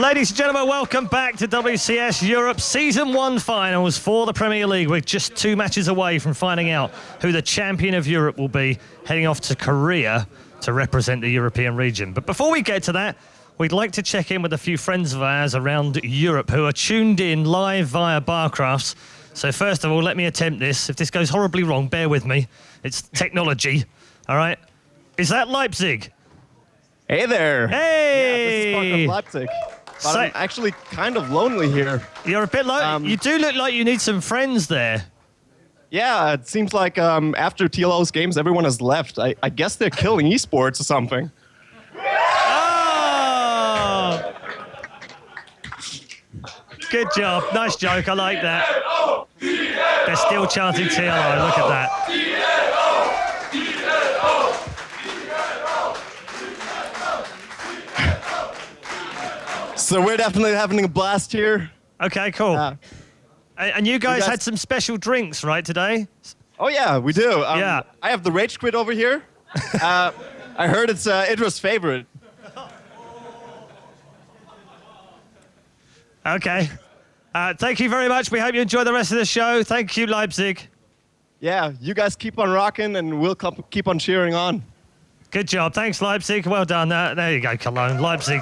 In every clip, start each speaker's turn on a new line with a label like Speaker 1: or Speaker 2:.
Speaker 1: Ladies and gentlemen, welcome back to WCS Europe Season 1 finals for the Premier League. We're just 2 matches away from finding out who the champion of Europe will be, heading off to Korea to represent the European region. But before we get to that, we'd like to check in with a few friends of ours around Europe who are tuned in live via Barcraft. So first of all, let me attempt this. If this goes horribly wrong, bear with me. It's technology, all right? Is that Leipzig?
Speaker 2: Hey there.
Speaker 1: Hey!
Speaker 2: Yeah, this is Leipzig. But I'm actually kind of lonely here.
Speaker 1: You're a bit lonely. You do look like you need some friends there.
Speaker 2: Yeah, it seems like after TLO's games, everyone has left. I guess they're killing esports or something.
Speaker 1: Oh! Good job. Nice joke. I like that. They're still chanting TLO. Look at that.
Speaker 2: So we're definitely having a blast here.
Speaker 1: Okay, cool. And you guys had some special drinks, right, today?
Speaker 2: Oh, yeah, we do.
Speaker 1: Yeah.
Speaker 2: I have the Rage Quit over here. I heard it's Idra's favorite.
Speaker 1: Okay. Thank you very much. We hope you enjoy the rest of the show. Thank you, Leipzig.
Speaker 2: Yeah, you guys keep on rocking, and we'll keep on cheering on.
Speaker 1: Good job. Thanks, Leipzig. Well done. There you go, Cologne. Leipzig,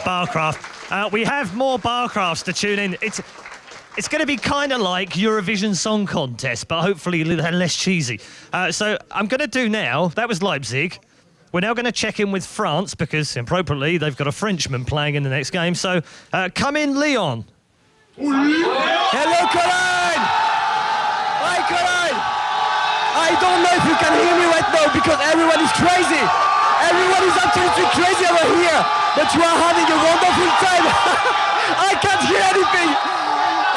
Speaker 1: Barcraft. We have more Barcrafts to tune in. It's going to be kind of like Eurovision Song Contest, but hopefully less cheesy. So I'm going to do now, that was Leipzig. We're now going to check in with France because, appropriately, they've got a Frenchman playing in the next game. So come in, Leon.
Speaker 3: Hello, Cologne! Hi, Cologne! I don't know if you can hear me right now because everyone is crazy. Everyone is absolutely crazy over here, but you are having a wonderful time. I can't hear anything.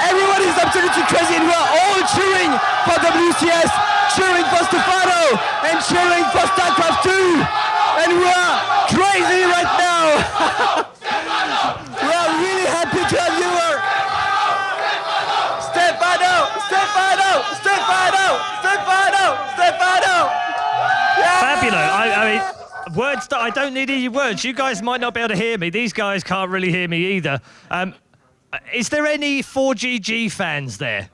Speaker 3: Everyone is absolutely crazy and we are all cheering for WCS, cheering for Stephano, and cheering for StarCraft 2. And we are crazy right now. We are really happy to have you here. Stephano, Stephano, Stephano, Stephano, Stephano. Yeah.
Speaker 1: Fabulous. I mean, words that I don't need any words. You guys might not be able to hear me. These guys can't really hear me either. Is there any ForGG fans there?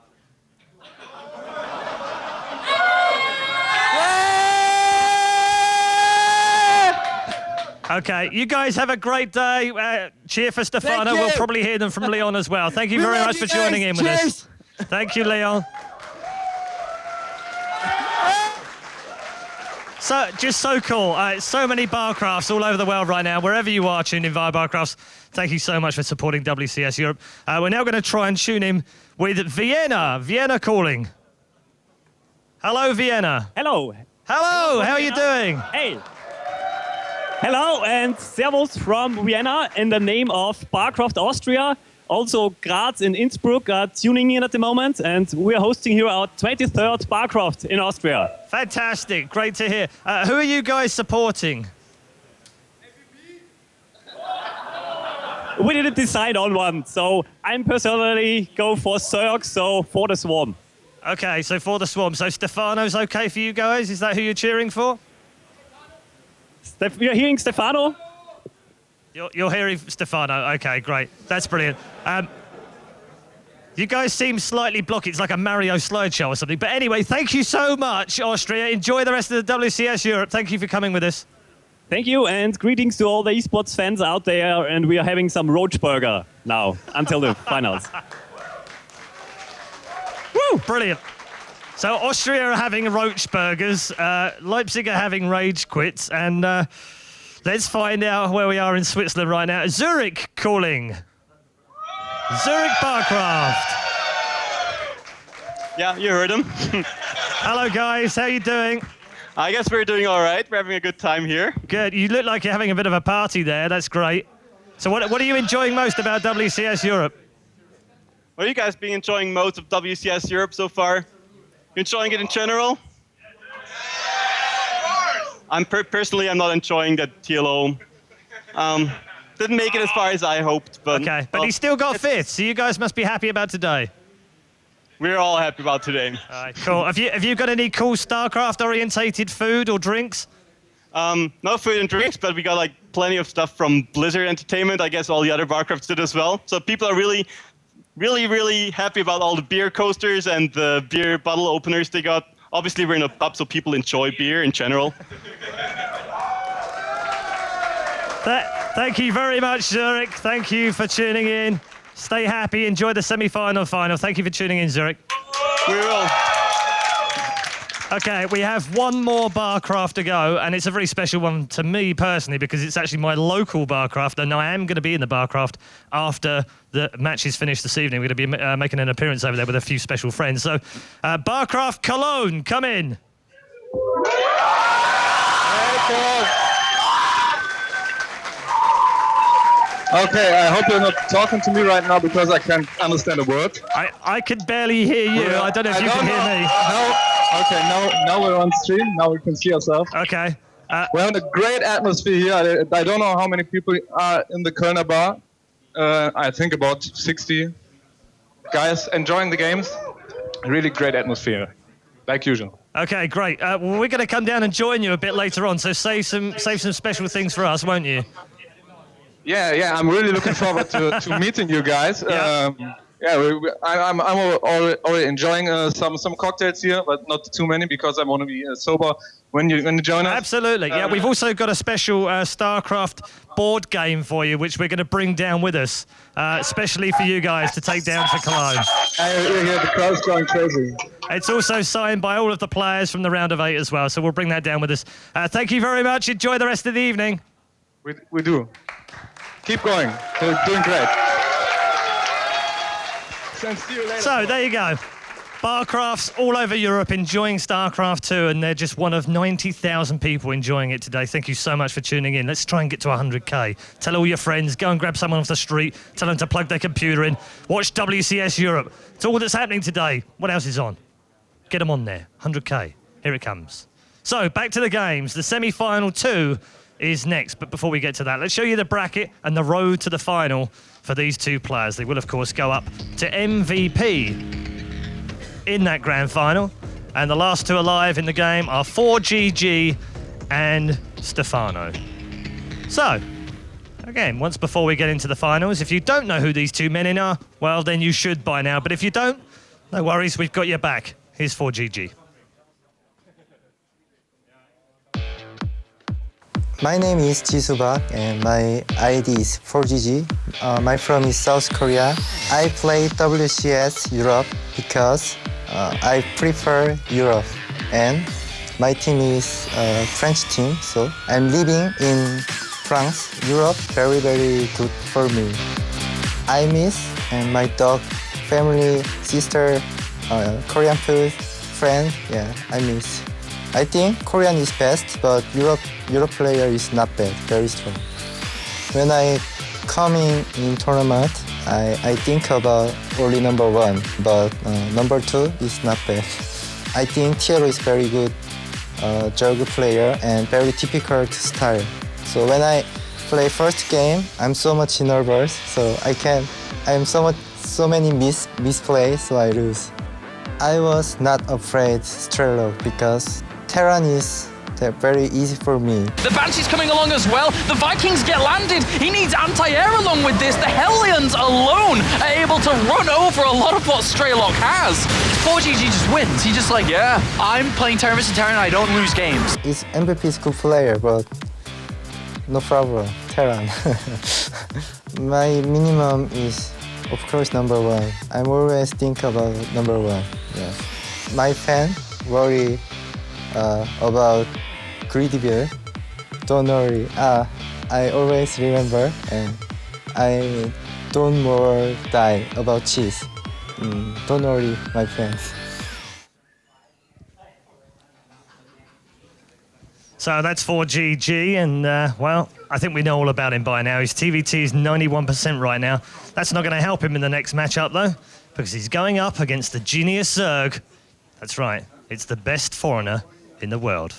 Speaker 1: Okay, you guys have a great day. Cheer for Stephano. We'll probably hear them from Leon as well. Thank you very much for joining in with us. Thank you, Leon. So, just so cool. So many Barcrafts all over the world right now. Wherever you are tuned in via Barcrafts, thank you so much for supporting WCS Europe. We're now going to try and tune in with Vienna. Vienna calling. Hello, Vienna.
Speaker 4: Hello.
Speaker 1: Hello, how are you doing?
Speaker 4: Hey. Hello and servus from Vienna in the name of Barcraft Austria. Also Graz and Innsbruck are tuning in at the moment, and we are hosting here our 23rd Barcraft in Austria.
Speaker 1: Fantastic, great to hear. Who are you guys supporting?
Speaker 4: We didn't decide on one, so I'm personally go for Zerg, so for the Swarm.
Speaker 1: Okay, so for the Swarm. So Stephano's okay for you guys? Is that who you're cheering for?
Speaker 4: You're hearing Stephano?
Speaker 1: You're hearing Stephano. Okay, great. That's brilliant. You guys seem slightly blocky. It's like a Mario slideshow or something. But anyway, thank you so much, Austria. Enjoy the rest of the WCS Europe. Thank you for coming with us.
Speaker 4: Thank you, and greetings to all the esports fans out there. And we are having some Roach Burger now until the finals.
Speaker 1: Woo, brilliant. So Austria are having roach burgers, Leipzig are having rage quits, and let's find out where we are in Switzerland right now. Zurich calling. Zurich Barcraft.
Speaker 5: Yeah, you heard him.
Speaker 1: Hello guys, how you doing?
Speaker 5: I guess we're doing all right. We're having a good time here.
Speaker 1: Good, you look like you're having a bit of a party there, that's great. So what are you enjoying most about WCS Europe?
Speaker 5: What have you guys been enjoying most of WCS Europe so far? You enjoying it in general? Personally, I'm not enjoying that TLO. Didn't make it as far as I hoped, but
Speaker 1: okay. But he still got fifth, so you guys must be happy about today.
Speaker 5: We're all happy about today.
Speaker 1: All right, cool. Have you got any cool StarCraft orientated food or drinks?
Speaker 5: No food and drinks, but we got like plenty of stuff from Blizzard Entertainment. I guess all the other Barcrafts did as well. So people are really, really, really happy about all the beer coasters and the beer bottle openers they got. Obviously, we're in a pub, so people enjoy beer in general.
Speaker 1: Thank you very much, Zurich. Thank you for tuning in. Stay happy. Enjoy the semi-final final. Thank you for tuning in, Zurich.
Speaker 5: We will.
Speaker 1: Okay, we have one more Barcraft to go, and it's a very special one to me personally because it's actually my local Barcraft, and I am going to be in the Barcraft after the match is finished this evening. We're going to be making an appearance over there with a few special friends. So, Barcraft Cologne, come in.
Speaker 6: Okay, I hope you're not talking to me right now because I can't understand a word.
Speaker 1: I could barely hear you. I don't know if you can hear me.
Speaker 6: No. Okay, now we're on stream. Now we can see ourselves.
Speaker 1: Okay.
Speaker 6: We're in a great atmosphere here. I don't know how many people are in the Kölner bar. I think about 60 guys enjoying the games. Really great atmosphere, like usual.
Speaker 1: Okay, great. Well, we're going to come down and join you a bit later on. So save some special things for us, won't you?
Speaker 6: Yeah. I'm really looking forward to meeting you guys.
Speaker 1: Yeah.
Speaker 6: I'm already enjoying some cocktails here, but not too many because I want to be sober when you join us.
Speaker 1: Absolutely. Yeah, we've also got a special StarCraft board game for you, which we're going to bring down with us, especially for you guys to take down to Cologne.
Speaker 6: I hear the crowd's going crazy.
Speaker 1: It's also signed by all of the players from the round of 8 as well, so we'll bring that down with us. Thank you very much. Enjoy the rest of the evening.
Speaker 6: We do. Keep going. You're doing great. See you later.
Speaker 1: So there you go. Barcrafts all over Europe enjoying StarCraft 2, and they're just one of 90,000 people enjoying it today. Thank you so much for tuning in. Let's try and get to 100K. Tell all your friends, go and grab someone off the street, tell them to plug their computer in, watch WCS Europe. It's all that's happening today. What else is on? Get them on there. 100K. Here it comes. So back to the games. The semi-final 2 is next, but before we get to that, let's show you the bracket and the road to the final for these two players. They will, of course, go up to MVP in that grand final. And the last two alive in the game are ForGG and Stephano. So, again, once before we get into the finals, if you don't know who these two men in are, well, then you should by now. But if you don't, no worries, we've got your back. Here's ForGG.
Speaker 7: My name is Jisoo Park and my ID is ForGG. My from is South Korea. I play WCS Europe because I prefer Europe, and my team is French team, so I'm living in France. Europe very, very good for me. I miss and my dog, family, sister, Korean food, friend, yeah, I miss. I think Korean is best, but Europe player is not bad, very strong. When I coming in tournament, I think about only number 1, but number 2 is not bad. I think Tiero is very good Jug player and very difficult style. So when I play first game, I'm so much nervous, so I'm so many misplay, so I lose. I was not afraid Strelo because Terran is very easy for me.
Speaker 8: The Banshee's coming along as well. The Vikings get landed. He needs anti-air along with this. The Hellions alone are able to run over a lot of what Straylock has. ForGG just wins. He's just like, yeah, I'm playing Terran vs. Terran and I don't lose games.
Speaker 7: This MVP is good player, but no problem, Terran. My minimum is, of course, number 1. I'm always think about number 1. Yes. My fan worry about greedy beer. Don't worry. I always remember, and I don't more die about cheese. Don't worry, my friends.
Speaker 1: So that's ForGG, and well, I think we know all about him by now. His TVT is 91% right now. That's not going to help him in the next matchup, though, because he's going up against the Genius Zerg. That's right, it's the best foreigner in the world.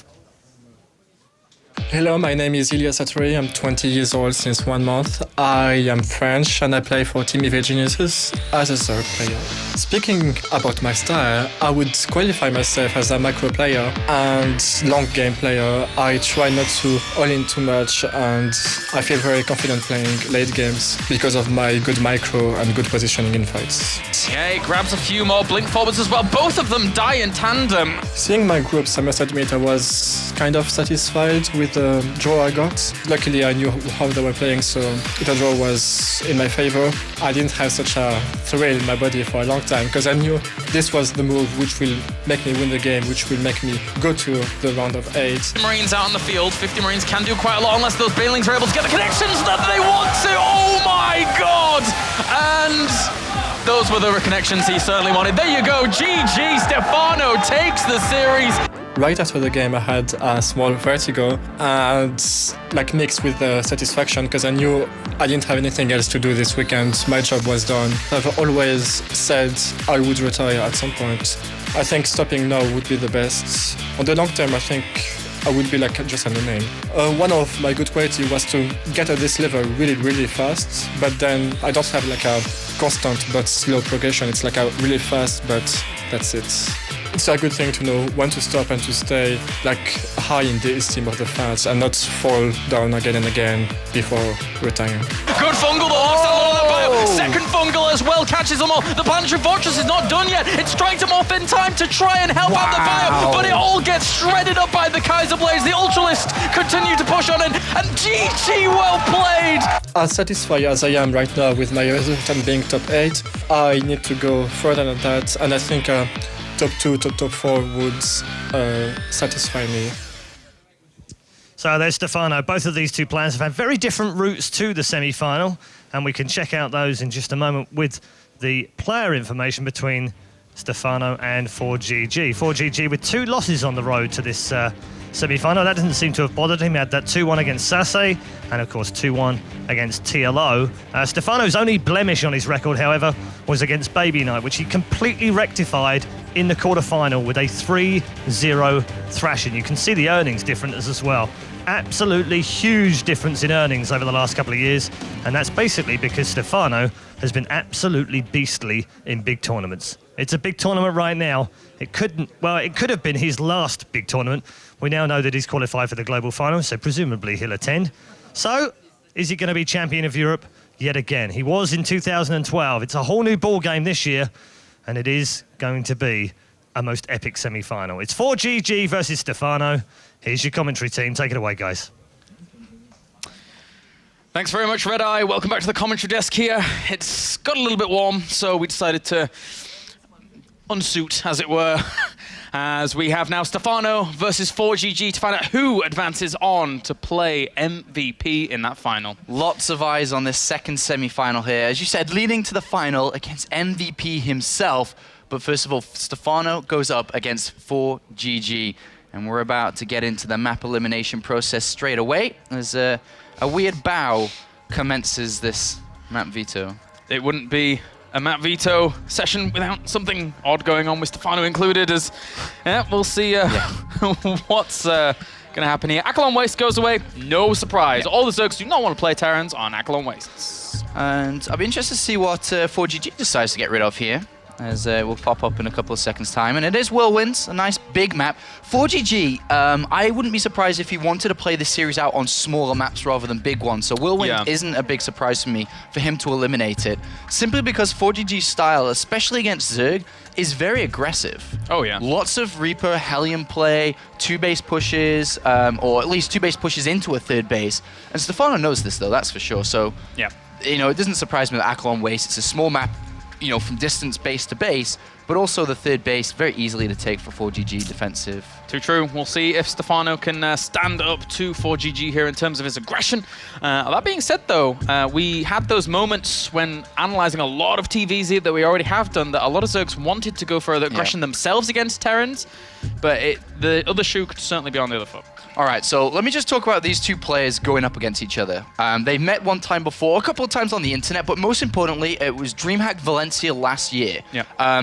Speaker 9: Hello, my name is Ilya Satori. I'm 20 years old since 1 month. I am French and I play for Team EV Geniuses as a third player. Speaking about my style, I would qualify myself as a macro player and long game player. I try not to all in too much, and I feel very confident playing late games because of my good micro and good positioning in fights.
Speaker 8: Yeah, he grabs a few more blink forwards as well. Both of them die in tandem.
Speaker 9: Seeing my groups, I must admit I was kind of satisfied with the draw I got. Luckily, I knew how they were playing, so the draw was in my favor. I didn't have such a thrill in my body for a long time because I knew this was the move which will make me win the game, which will make me go to the round of 8.
Speaker 8: Marines out on the field. 50 Marines can do quite a lot unless those Banelings are able to get the connections that they want to. Oh my god! And those were the connections he certainly wanted. There you go, GG, Stephano takes the series.
Speaker 9: Right after the game, I had a small vertigo and like mixed with the satisfaction because I knew I didn't have anything else to do this weekend. My job was done. I've always said I would retire at some point. I think stopping now would be the best. On the long term, I think I would be like just a no-name. One of my good quality was to get at this level really, really fast, but then I don't have like a constant but slow progression. It's like a really fast, but that's it. It's a good thing to know when to stop and to stay like high in the esteem of the fans and not fall down again and again before retiring.
Speaker 8: Good fungal, the Hawks down low on the bio. Second fungal as well, catches them all. The Planetary Fortress is not done yet. It's trying to morph in time to try and help out the bio, but it all gets shredded up by the Kaiser Blades. The Ultralist continue to push on in, and GG, well played.
Speaker 9: As satisfied as I am right now with my result and being top 8, I need to go further than that, and I think top 2 to top 4 would satisfy me.
Speaker 1: So there's Stephano. Both of these two players have had very different routes to the semi-final, and we can check out those in just a moment with the player information between Stephano and ForGG. ForGG with 2 losses on the road to this semi-final. That doesn't seem to have bothered him. He had that 2-1 against Sase and, of course, 2-1 against TLO. Stephano's only blemish on his record, however, was against Baby Knight, which he completely rectified in the quarter-final with a 3-0 thrashing. You can see the earnings difference as well. Absolutely huge difference in earnings over the last couple of years, and that's basically because Stephano has been absolutely beastly in big tournaments. It's a big tournament right now. It could have been his last big tournament. We now know that he's qualified for the global final, so presumably he'll attend. So, is he going to be champion of Europe yet again? He was in 2012. It's a whole new ball game this year, and it is going to be a most epic semi-final. It's ForGG versus Stephano. Here's your commentary team. Take it away, guys.
Speaker 8: Thanks very much, Red Eye. Welcome back to the commentary desk here. It's got a little bit warm, so we decided to unsuit, as it were, as we have now Stephano versus ForGG to find out who advances on to play MVP in that final.
Speaker 10: Lots of eyes on this second semi-final here. As you said, leading to the final against MVP himself. But first of all, Stephano goes up against ForGG. And we're about to get into the map elimination process straight away. As a weird bow commences this map veto.
Speaker 8: It wouldn't be a map veto session without something odd going on with Stephano included, as we'll see what's going to happen here. Akelon Waste goes away, no surprise. All the Zergs do not want to play Terrans on Akelon Wastes.
Speaker 10: And I'll be interested to see what ForGG decides to get rid of here, as will pop up in a couple of seconds' time. And it is Whirlwinds, a nice big map. ForGG, I wouldn't be surprised if he wanted to play this series out on smaller maps rather than big ones. So Whirlwind isn't a big surprise for me for him to eliminate it. Simply because ForGG's style, especially against Zerg, is very aggressive.
Speaker 8: Oh, yeah.
Speaker 10: Lots of Reaper, Hellion play, 2 base pushes, or at least 2 base pushes into a 3rd base. And Stephano knows this, though, that's for sure. So, you know, it doesn't surprise me that Akelon Waste, it's a small map, you know, from distance base to base, but also the 3rd base, very easily to take for ForGG defensive.
Speaker 8: Too true. We'll see if Stephano can stand up to ForGG here in terms of his aggression. That being said, though, we had those moments when analysing a lot of TVZ that we already have done, that a lot of Zergs wanted to go for the aggression themselves against Terrans, but the other shoe could certainly be on the other foot.
Speaker 10: All right, so let me just talk about these 2 players going up against each other. They've met one time before, a couple of times on the internet, but most importantly, it was DreamHack Valencia last year.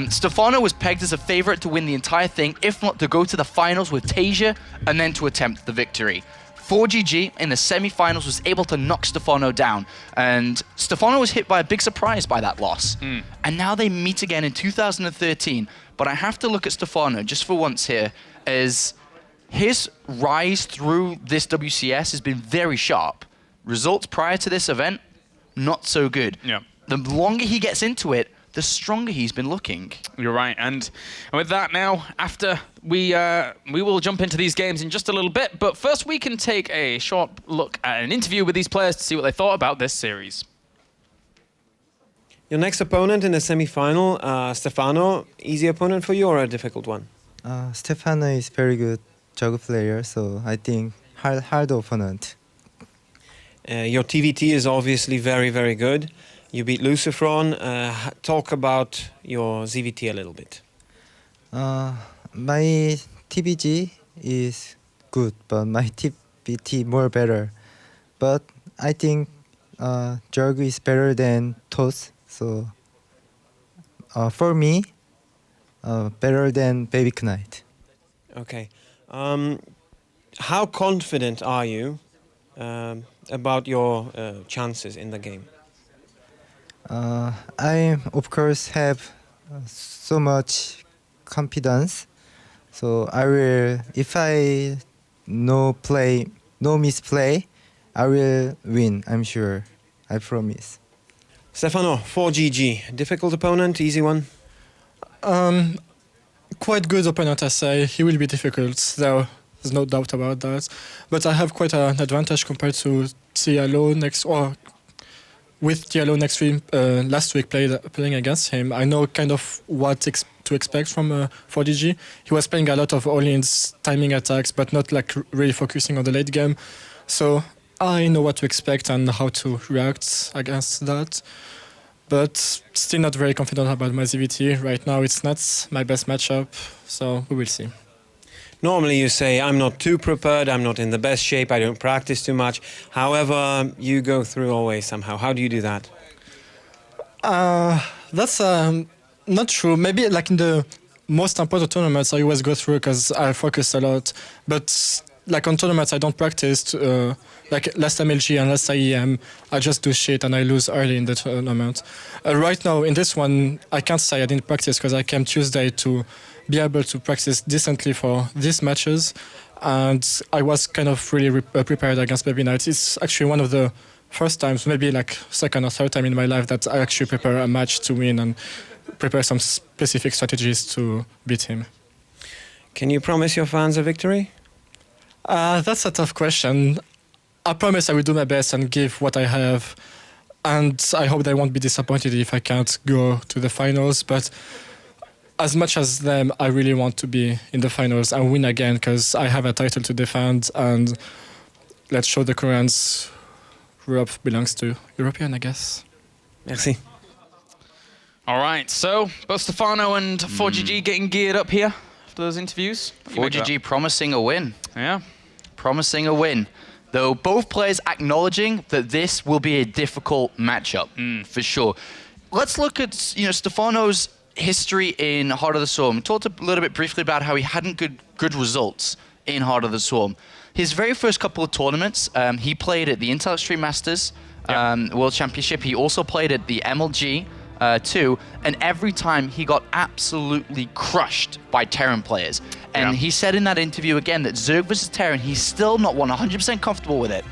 Speaker 10: Stephano was pegged as a favorite to win the entire thing, if not to go to the finals with Tasia and then to attempt the victory. ForGG in the semi-finals was able to knock Stephano down, and Stephano was hit by a big surprise by that loss. And now they meet again in 2013, but I have to look at Stephano just for once here, as his rise through this WCS has been very sharp. Results prior to this event, not so good.
Speaker 11: Yeah.
Speaker 10: The longer he gets into it, the stronger he's been looking.
Speaker 11: You're right, and with that now, after we will jump into these games in just a little bit, but first we can take a short look at an interview with these players to see what they thought about this series.
Speaker 12: Your next opponent in the semi-final, Stephano, easy opponent for you or a difficult one?
Speaker 7: Stephano is very good juggle player, so I think hard opponent.
Speaker 12: Your TVT is obviously very, very good. You beat Lucifron. Talk about your ZVT a little bit.
Speaker 7: My TVG is good, but my TVT more better. But I think Jug is better than Toss. So for me, better than Baby Knight.
Speaker 12: Okay. How confident are you about your chances in the game?
Speaker 7: I of course have so much confidence. So I will, if I no misplay, I will win. I'm sure. I promise.
Speaker 12: Stephano, ForGG, difficult opponent, easy one?
Speaker 9: Quite good opponent, I say. He will be difficult, though. There's no doubt about that. But I have quite an advantage compared to Tialo with Tialo next week, last week playing against him. I know kind of what to expect from ForGG. He was playing a lot of all-ins, timing attacks, but not like really focusing on the late game. So I know what to expect and how to react against that. But still not very confident about my ZVT. Right now it's not my best matchup, so we will see.
Speaker 12: Normally you say, I'm not too prepared, I'm not in the best shape, I don't practice too much. However, you go through always somehow. How do you do that?
Speaker 9: That's not true. Maybe like in the most important tournaments, I always go through because I focus a lot. But like on tournaments, I don't practice. Like last MLG and last IEM, I just do shit and I lose early in the tournament. Right now, in this one, I can't say I didn't practice because I came Tuesday to be able to practice decently for these matches. And I was kind of really prepared against Baby Knight. It's actually one of the first times, maybe like second or third time in my life that I actually prepare a match to win and prepare some specific strategies to beat him.
Speaker 12: Can you promise your fans a victory?
Speaker 9: That's a tough question. I promise I will do my best and give what I have. And I hope they won't be disappointed if I can't go to the finals. But as much as them, I really want to be in the finals and win again because I have a title to defend. And let's show the Koreans Europe belongs to European, I guess.
Speaker 12: Merci.
Speaker 11: All right, so both Stephano and ForGG getting geared up here after those interviews.
Speaker 10: ForGG promising a win.
Speaker 11: Yeah.
Speaker 10: Promising a win. Though both players acknowledging that this will be a difficult matchup, for sure. Let's look at Stephano's history in Heart of the Swarm. We talked a little bit briefly about how he hadn't good results in Heart of the Swarm. His very first couple of tournaments, he played at the Intel Extreme Masters World Championship. He also played at the MLG too, and every time he got absolutely crushed by Terran players. And he said in that interview again that Zerg versus Terran, he's still not 100% comfortable with it.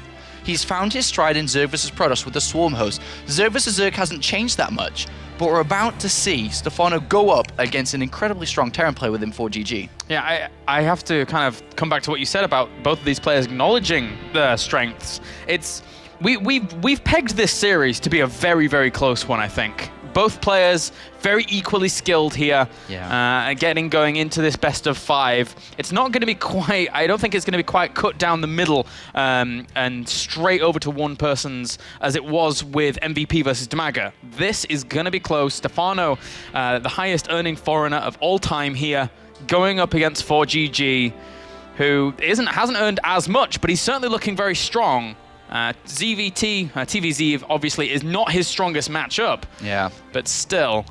Speaker 10: He's found his stride in Zerg versus Protoss with the Swarm host. Zerg versus Zerg hasn't changed that much, but we're about to see Stephano go up against an incredibly strong Terran player within ForGG.
Speaker 11: Yeah, I have to kind of come back to what you said about both of these players acknowledging their strengths. We've pegged this series to be a very, very close one, I think. Both players very equally skilled here, going into this best of 5. It's not going to be quite, I don't think it's going to be quite cut down the middle and straight over to one person's as it was with MVP versus Demaga. This is going to be close. Stephano, the highest earning foreigner of all time here, going up against ForGG, who hasn't earned as much, but he's certainly looking very strong. TVZ obviously is not his strongest matchup.
Speaker 10: Yeah.
Speaker 11: But still,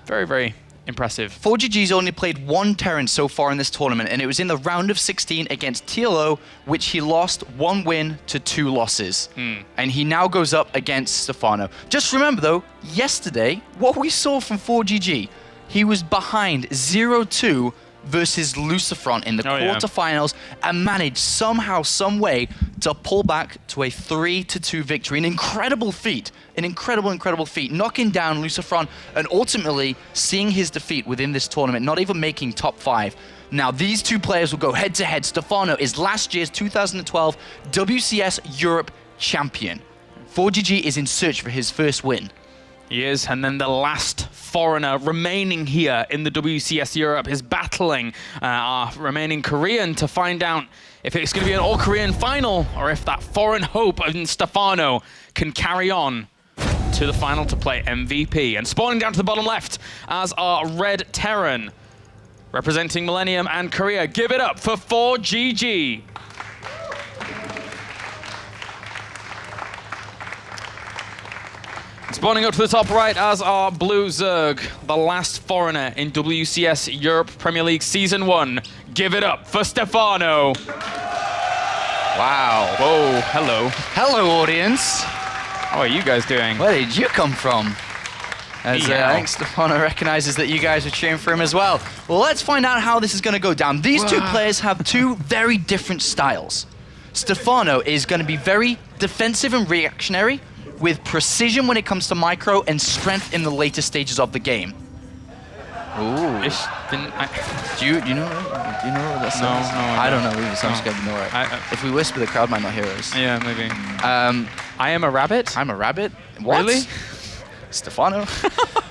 Speaker 11: very, very impressive.
Speaker 10: 4GG's only played one Terran so far in this tournament, and it was in the round of 16 against TLO, which he lost 1 win to 2 losses. And he now goes up against Stephano. Just remember, though, yesterday, what we saw from 4GG, he was behind 0-2 versus Lucifron in the quarterfinals and managed somehow, some way to pull back to a 3-2 victory. An incredible feat. An incredible feat. Knocking down Lucifron and ultimately seeing his defeat within this tournament, not even making top 5. Now, these two players will go head-to-head. Stephano is last year's 2012 WCS Europe champion. 4GG is in search for his first win.
Speaker 11: He is, and then the last foreigner remaining here in the WCS Europe is battling our remaining Korean to find out if it's going to be an all-Korean final or if that foreign hope in Stephano can carry on to the final to play MVP. And spawning down to the bottom left as our red Terran, representing Millennium and Korea. Give it up for 4GG. Spawning up to the top right as our blue Zerg, the last foreigner in WCS Europe Premier League Season 1. Give it up for Stephano.
Speaker 10: Wow.
Speaker 11: Whoa, hello.
Speaker 10: Hello, audience.
Speaker 11: How are you guys doing?
Speaker 10: Where did you come from? As I think Stephano recognizes that you guys are cheering for him as well. Well, let's find out how this is going to go down. These two players have two very different styles. Stephano is going to be very defensive and reactionary, with precision when it comes to micro and strength in the later stages of the game. Ooh. Do you know what that sounds? No, I don't know either, so I'm just going to ignore it. If we whisper, the crowd might not hear us.
Speaker 11: Yeah, maybe. I am a rabbit?
Speaker 10: I'm a rabbit? What?
Speaker 11: Really?
Speaker 10: Stephano?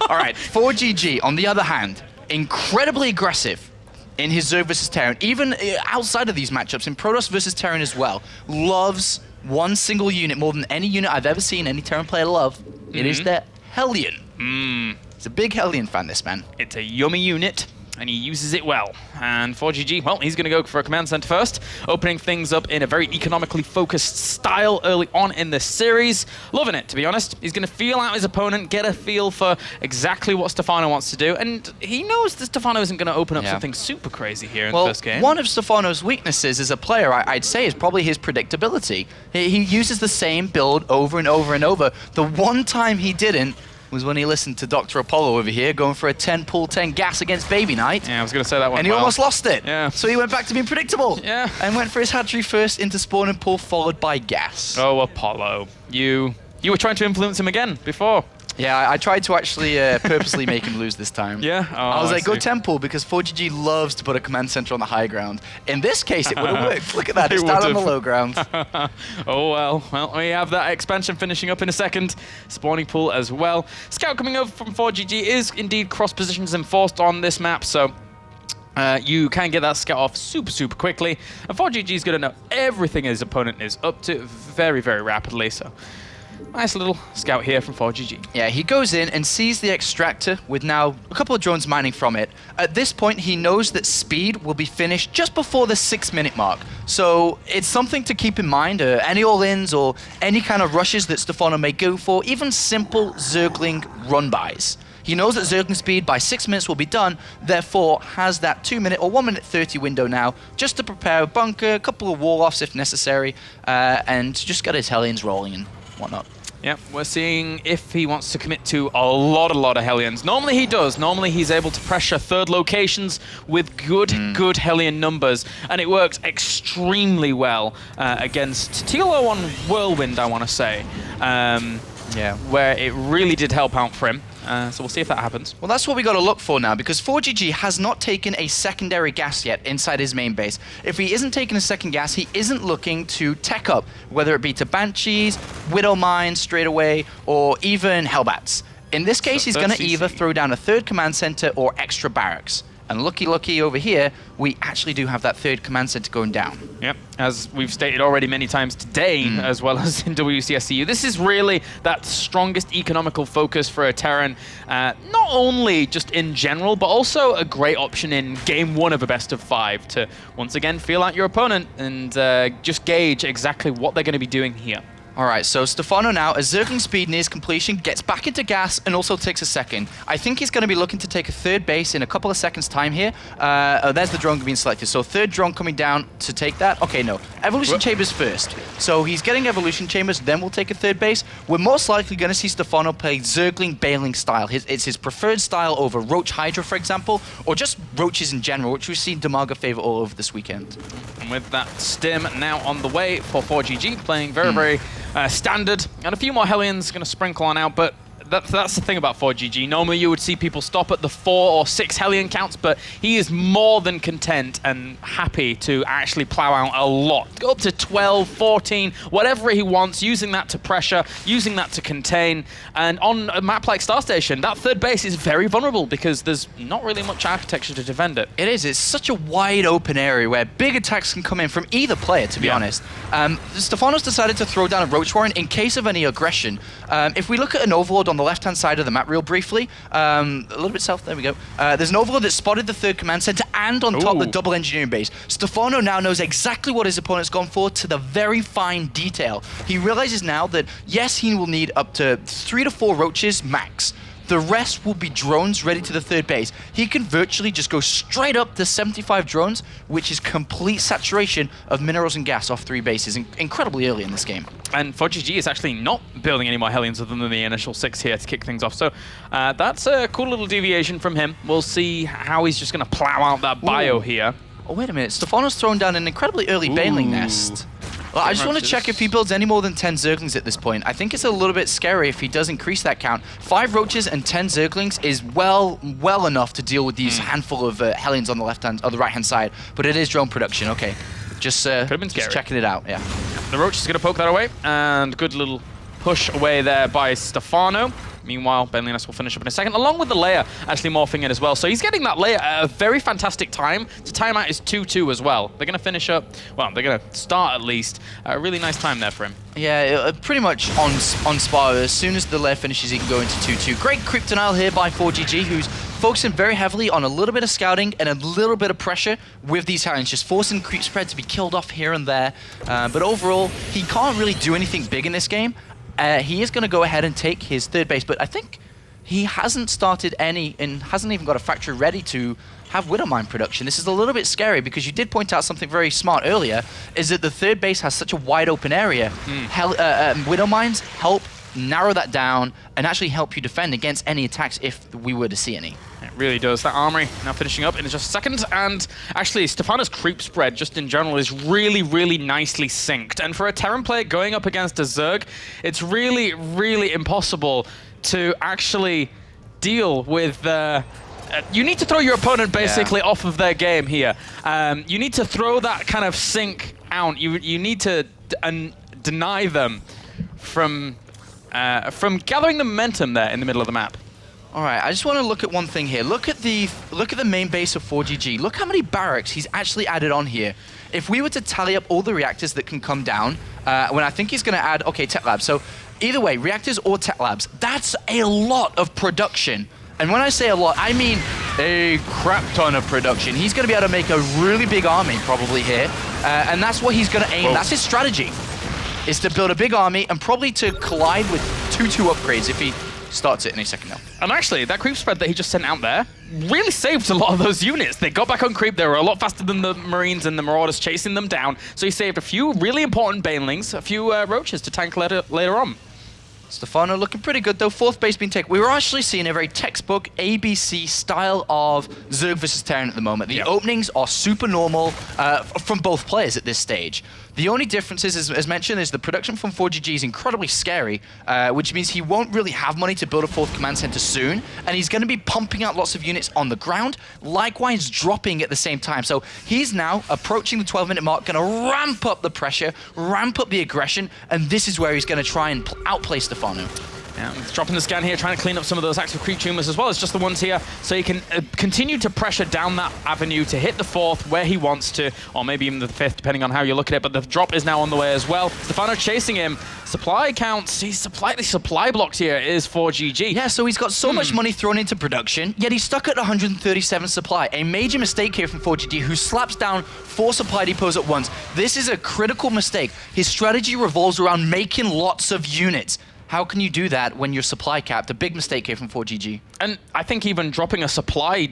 Speaker 10: All right, 4GG, on the other hand, incredibly aggressive in his Zerg versus Terran, even outside of these matchups, in Protoss versus Terran as well, loves one single unit more than any unit I've ever seen any Terran player love. It is the Hellion. He's a big Hellion fan, this man.
Speaker 11: It's a yummy unit, and he uses it well. And 4GG, well, he's going to go for a command center first, opening things up in a very economically focused style early on in the series. Loving it, to be honest. He's going to feel out his opponent, get a feel for exactly what Stephano wants to do, and he knows that Stephano isn't going to open up something super crazy here in the first game.
Speaker 10: One of Stephano's weaknesses as a player, I'd say, is probably his predictability. He uses the same build over and over and over. The one time he didn't was when he listened to Dr. Apollo over here going for a 10 pull 10 gas against Baby Knight.
Speaker 11: Yeah, I was going to say that one.
Speaker 10: And he almost lost it.
Speaker 11: Yeah.
Speaker 10: So he went back to being predictable.
Speaker 11: Yeah.
Speaker 10: And went for his hatchery first into spawn and pull, followed by gas.
Speaker 11: Oh, Apollo. You were trying to influence him again before.
Speaker 10: Yeah, I tried to actually purposely make him lose this time.
Speaker 11: Yeah? Oh,
Speaker 10: I was like, go temple, because 4GG loves to put a command center on the high ground. In this case, it would have worked. Look at that, it's down on the low ground.
Speaker 11: Oh, well, we have that expansion finishing up in a second. Spawning pool as well. Scout coming over from 4GG is indeed cross positions enforced on this map, so you can get that scout off super quickly. And 4GG is going to know everything his opponent is up to very rapidly, so nice little scout here from 4GG.
Speaker 10: Yeah, he goes in and sees the extractor with now a couple of drones mining from it. At this point, he knows that speed will be finished just before the 6-minute mark. So it's something to keep in mind. Any all-ins or any kind of rushes that Stephano may go for, even simple Zergling run-bys. He knows that Zergling speed by 6 minutes will be done, therefore has that 2-minute or 1:30 window now just to prepare a bunker, a couple of wall-offs if necessary, and just get his Hellions rolling and whatnot.
Speaker 11: Yeah, we're seeing if he wants to commit to a lot of Hellions. Normally he does. Normally he's able to pressure third locations with good Hellion numbers, and it works extremely well against TLO on Whirlwind, I want to say. Yeah, where it really did help out for him. So we'll see if that happens.
Speaker 10: Well, that's what we got to look for now, because 4GG has not taken a secondary gas yet inside his main base. If he isn't taking a second gas, he isn't looking to tech up, whether it be to Banshees, Widow Mines straight away, or even Hellbats. In this case, he's going to either throw down a third command center or extra barracks. And looky over here, we actually do have that third command center going down.
Speaker 11: Yep, as we've stated already many times today, as well as in WCSCU, this is really that strongest economical focus for a Terran, not only just in general, but also a great option in game 1 of a best of 5 to once again feel out your opponent and just gauge exactly what they're going to be doing here.
Speaker 10: All right, so Stephano now, as Zergling speed nears completion, gets back into gas and also takes a second. I think he's going to be looking to take a third base in a couple of seconds' time here. There's the drone being selected. So third drone coming down to take that. Okay, no. Evolution Chambers first. So he's getting Evolution Chambers, then we'll take a third base. We're most likely going to see Stephano play Zergling Bailing style. It's his preferred style over Roach Hydra, for example, or just Roaches in general, which we've seen Damaga favor all over this weekend.
Speaker 11: And with that stim now on the way for ForGG, playing very standard, and a few more Hellions going to sprinkle on out, but that's the thing about ForGG. Normally you would see people stop at the 4 or 6 Hellion counts, but he is more than content and happy to actually plow out a lot. Go up to 12, 14, whatever he wants, using that to pressure, using that to contain. And on a map like Star Station, that third base is very vulnerable because there's not really much architecture to defend it.
Speaker 10: It is. It's such a wide open area where big attacks can come in from either player, to be honest. Stephano's decided to throw down a Roach Warren in case of any aggression. If we look at an Overlord on the left-hand side of the map real briefly, a little bit south, there we go. There's an Overlord that spotted the third command center and on top the double engineering base. Stephano now knows exactly what his opponent's gone for to the very fine detail. He realizes now that, yes, he will need up to 3 to 4 Roaches max. The rest will be drones ready to the third base. He can virtually just go straight up to 75 drones, which is complete saturation of minerals and gas off 3 bases, incredibly early in this game.
Speaker 11: And ForGG is actually not building any more Hellions other than the initial 6 here to kick things off. So that's a cool little deviation from him. We'll see how he's just going to plow out that bio here.
Speaker 10: Oh, wait a minute. Stephano's thrown down an incredibly early Baneling nest. Well, I just want to check if he builds any more than 10 Zerglings at this point. I think it's a little bit scary if he does increase that count. 5 Roaches and 10 Zerglings is well enough to deal with these handful of Hellions on the the right-hand side. But it is drone production. Okay, just checking it out. Yeah.
Speaker 11: The Roach is going to poke that away, and good little push away there by Stephano. Meanwhile, Benlinus will finish up in a second, along with the Leia actually morphing in as well. So he's getting that Leia at a very fantastic time. To time out is 2-2 as well. They're going to finish up, well, they're going to start at least. A really nice time there for him.
Speaker 10: Yeah, pretty much on spar. As soon as the Leia finishes, he can go into 2-2. Great creep denial here by ForGG, who's focusing very heavily on a little bit of scouting and a little bit of pressure with these Hellions, just forcing creep spread to be killed off here and there. But overall, he can't really do anything big in this game. He is going to go ahead and take his third base, but I think he hasn't started any and hasn't even got a factory ready to have Widow Mine production. This is a little bit scary because you did point out something very smart earlier, is that the third base has such a wide open area. Widow Mines help narrow that down and actually help you defend against any attacks if we were to see any.
Speaker 11: It really does. That armory now finishing up in just a second, and actually Stephano's creep spread just in general is really nicely synced. And for a Terran player going up against a Zerg, it's really impossible to actually deal with you need to throw your opponent basically off of their game here. You need to throw that kind of sync out. You need to deny them from gathering the momentum there in the middle of the map.
Speaker 10: All right, I just want to look at one thing here. Look at the main base of ForGG. Look how many barracks he's actually added on here. If we were to tally up all the reactors that can come down, when I think he's going to add, okay, tech labs. So either way, reactors or tech labs, that's a lot of production. And when I say a lot, I mean a crap ton of production. He's going to be able to make a really big army probably here, and that's what he's going to aim. That's his strategy, is to build a big army and probably to collide with 2-2 upgrades if he starts it any second now.
Speaker 11: And actually, that creep spread that he just sent out there really saved a lot of those units. They got back on creep. They were a lot faster than the Marines and the Marauders chasing them down. So he saved a few really important Banelings, a few Roaches to tank later on.
Speaker 10: Stephano looking pretty good though. 4th base being taken. We were actually seeing a very textbook ABC style of Zerg versus Terran at the moment. The openings are super normal from both players at this stage. The only difference is, as mentioned, is the production from ForGG is incredibly scary, which means he won't really have money to build a 4th command center soon, and he's going to be pumping out lots of units on the ground, likewise dropping at the same time. So he's now approaching the 12-minute mark, going to ramp up the pressure, ramp up the aggression, and this is where he's going to try and outplay Stephano.
Speaker 11: Yeah, he's dropping the scan here, trying to clean up some of those active creep tumors as well as just the ones here, so he can continue to pressure down that avenue to hit the 4th where he wants to, or maybe even the 5th, depending on how you look at it, but the drop is now on the way as well. Stephano chasing him. Supply counts, he's slightly supply blocked here, is ForGG.
Speaker 10: Yeah, so he's got so much money thrown into production, yet he's stuck at 137 supply. A major mistake here from ForGG, who slaps down 4 supply depots at once. This is a critical mistake. His strategy revolves around making lots of units. How can you do that when you're supply capped? A big mistake here from ForGG.
Speaker 11: And I think even dropping a supply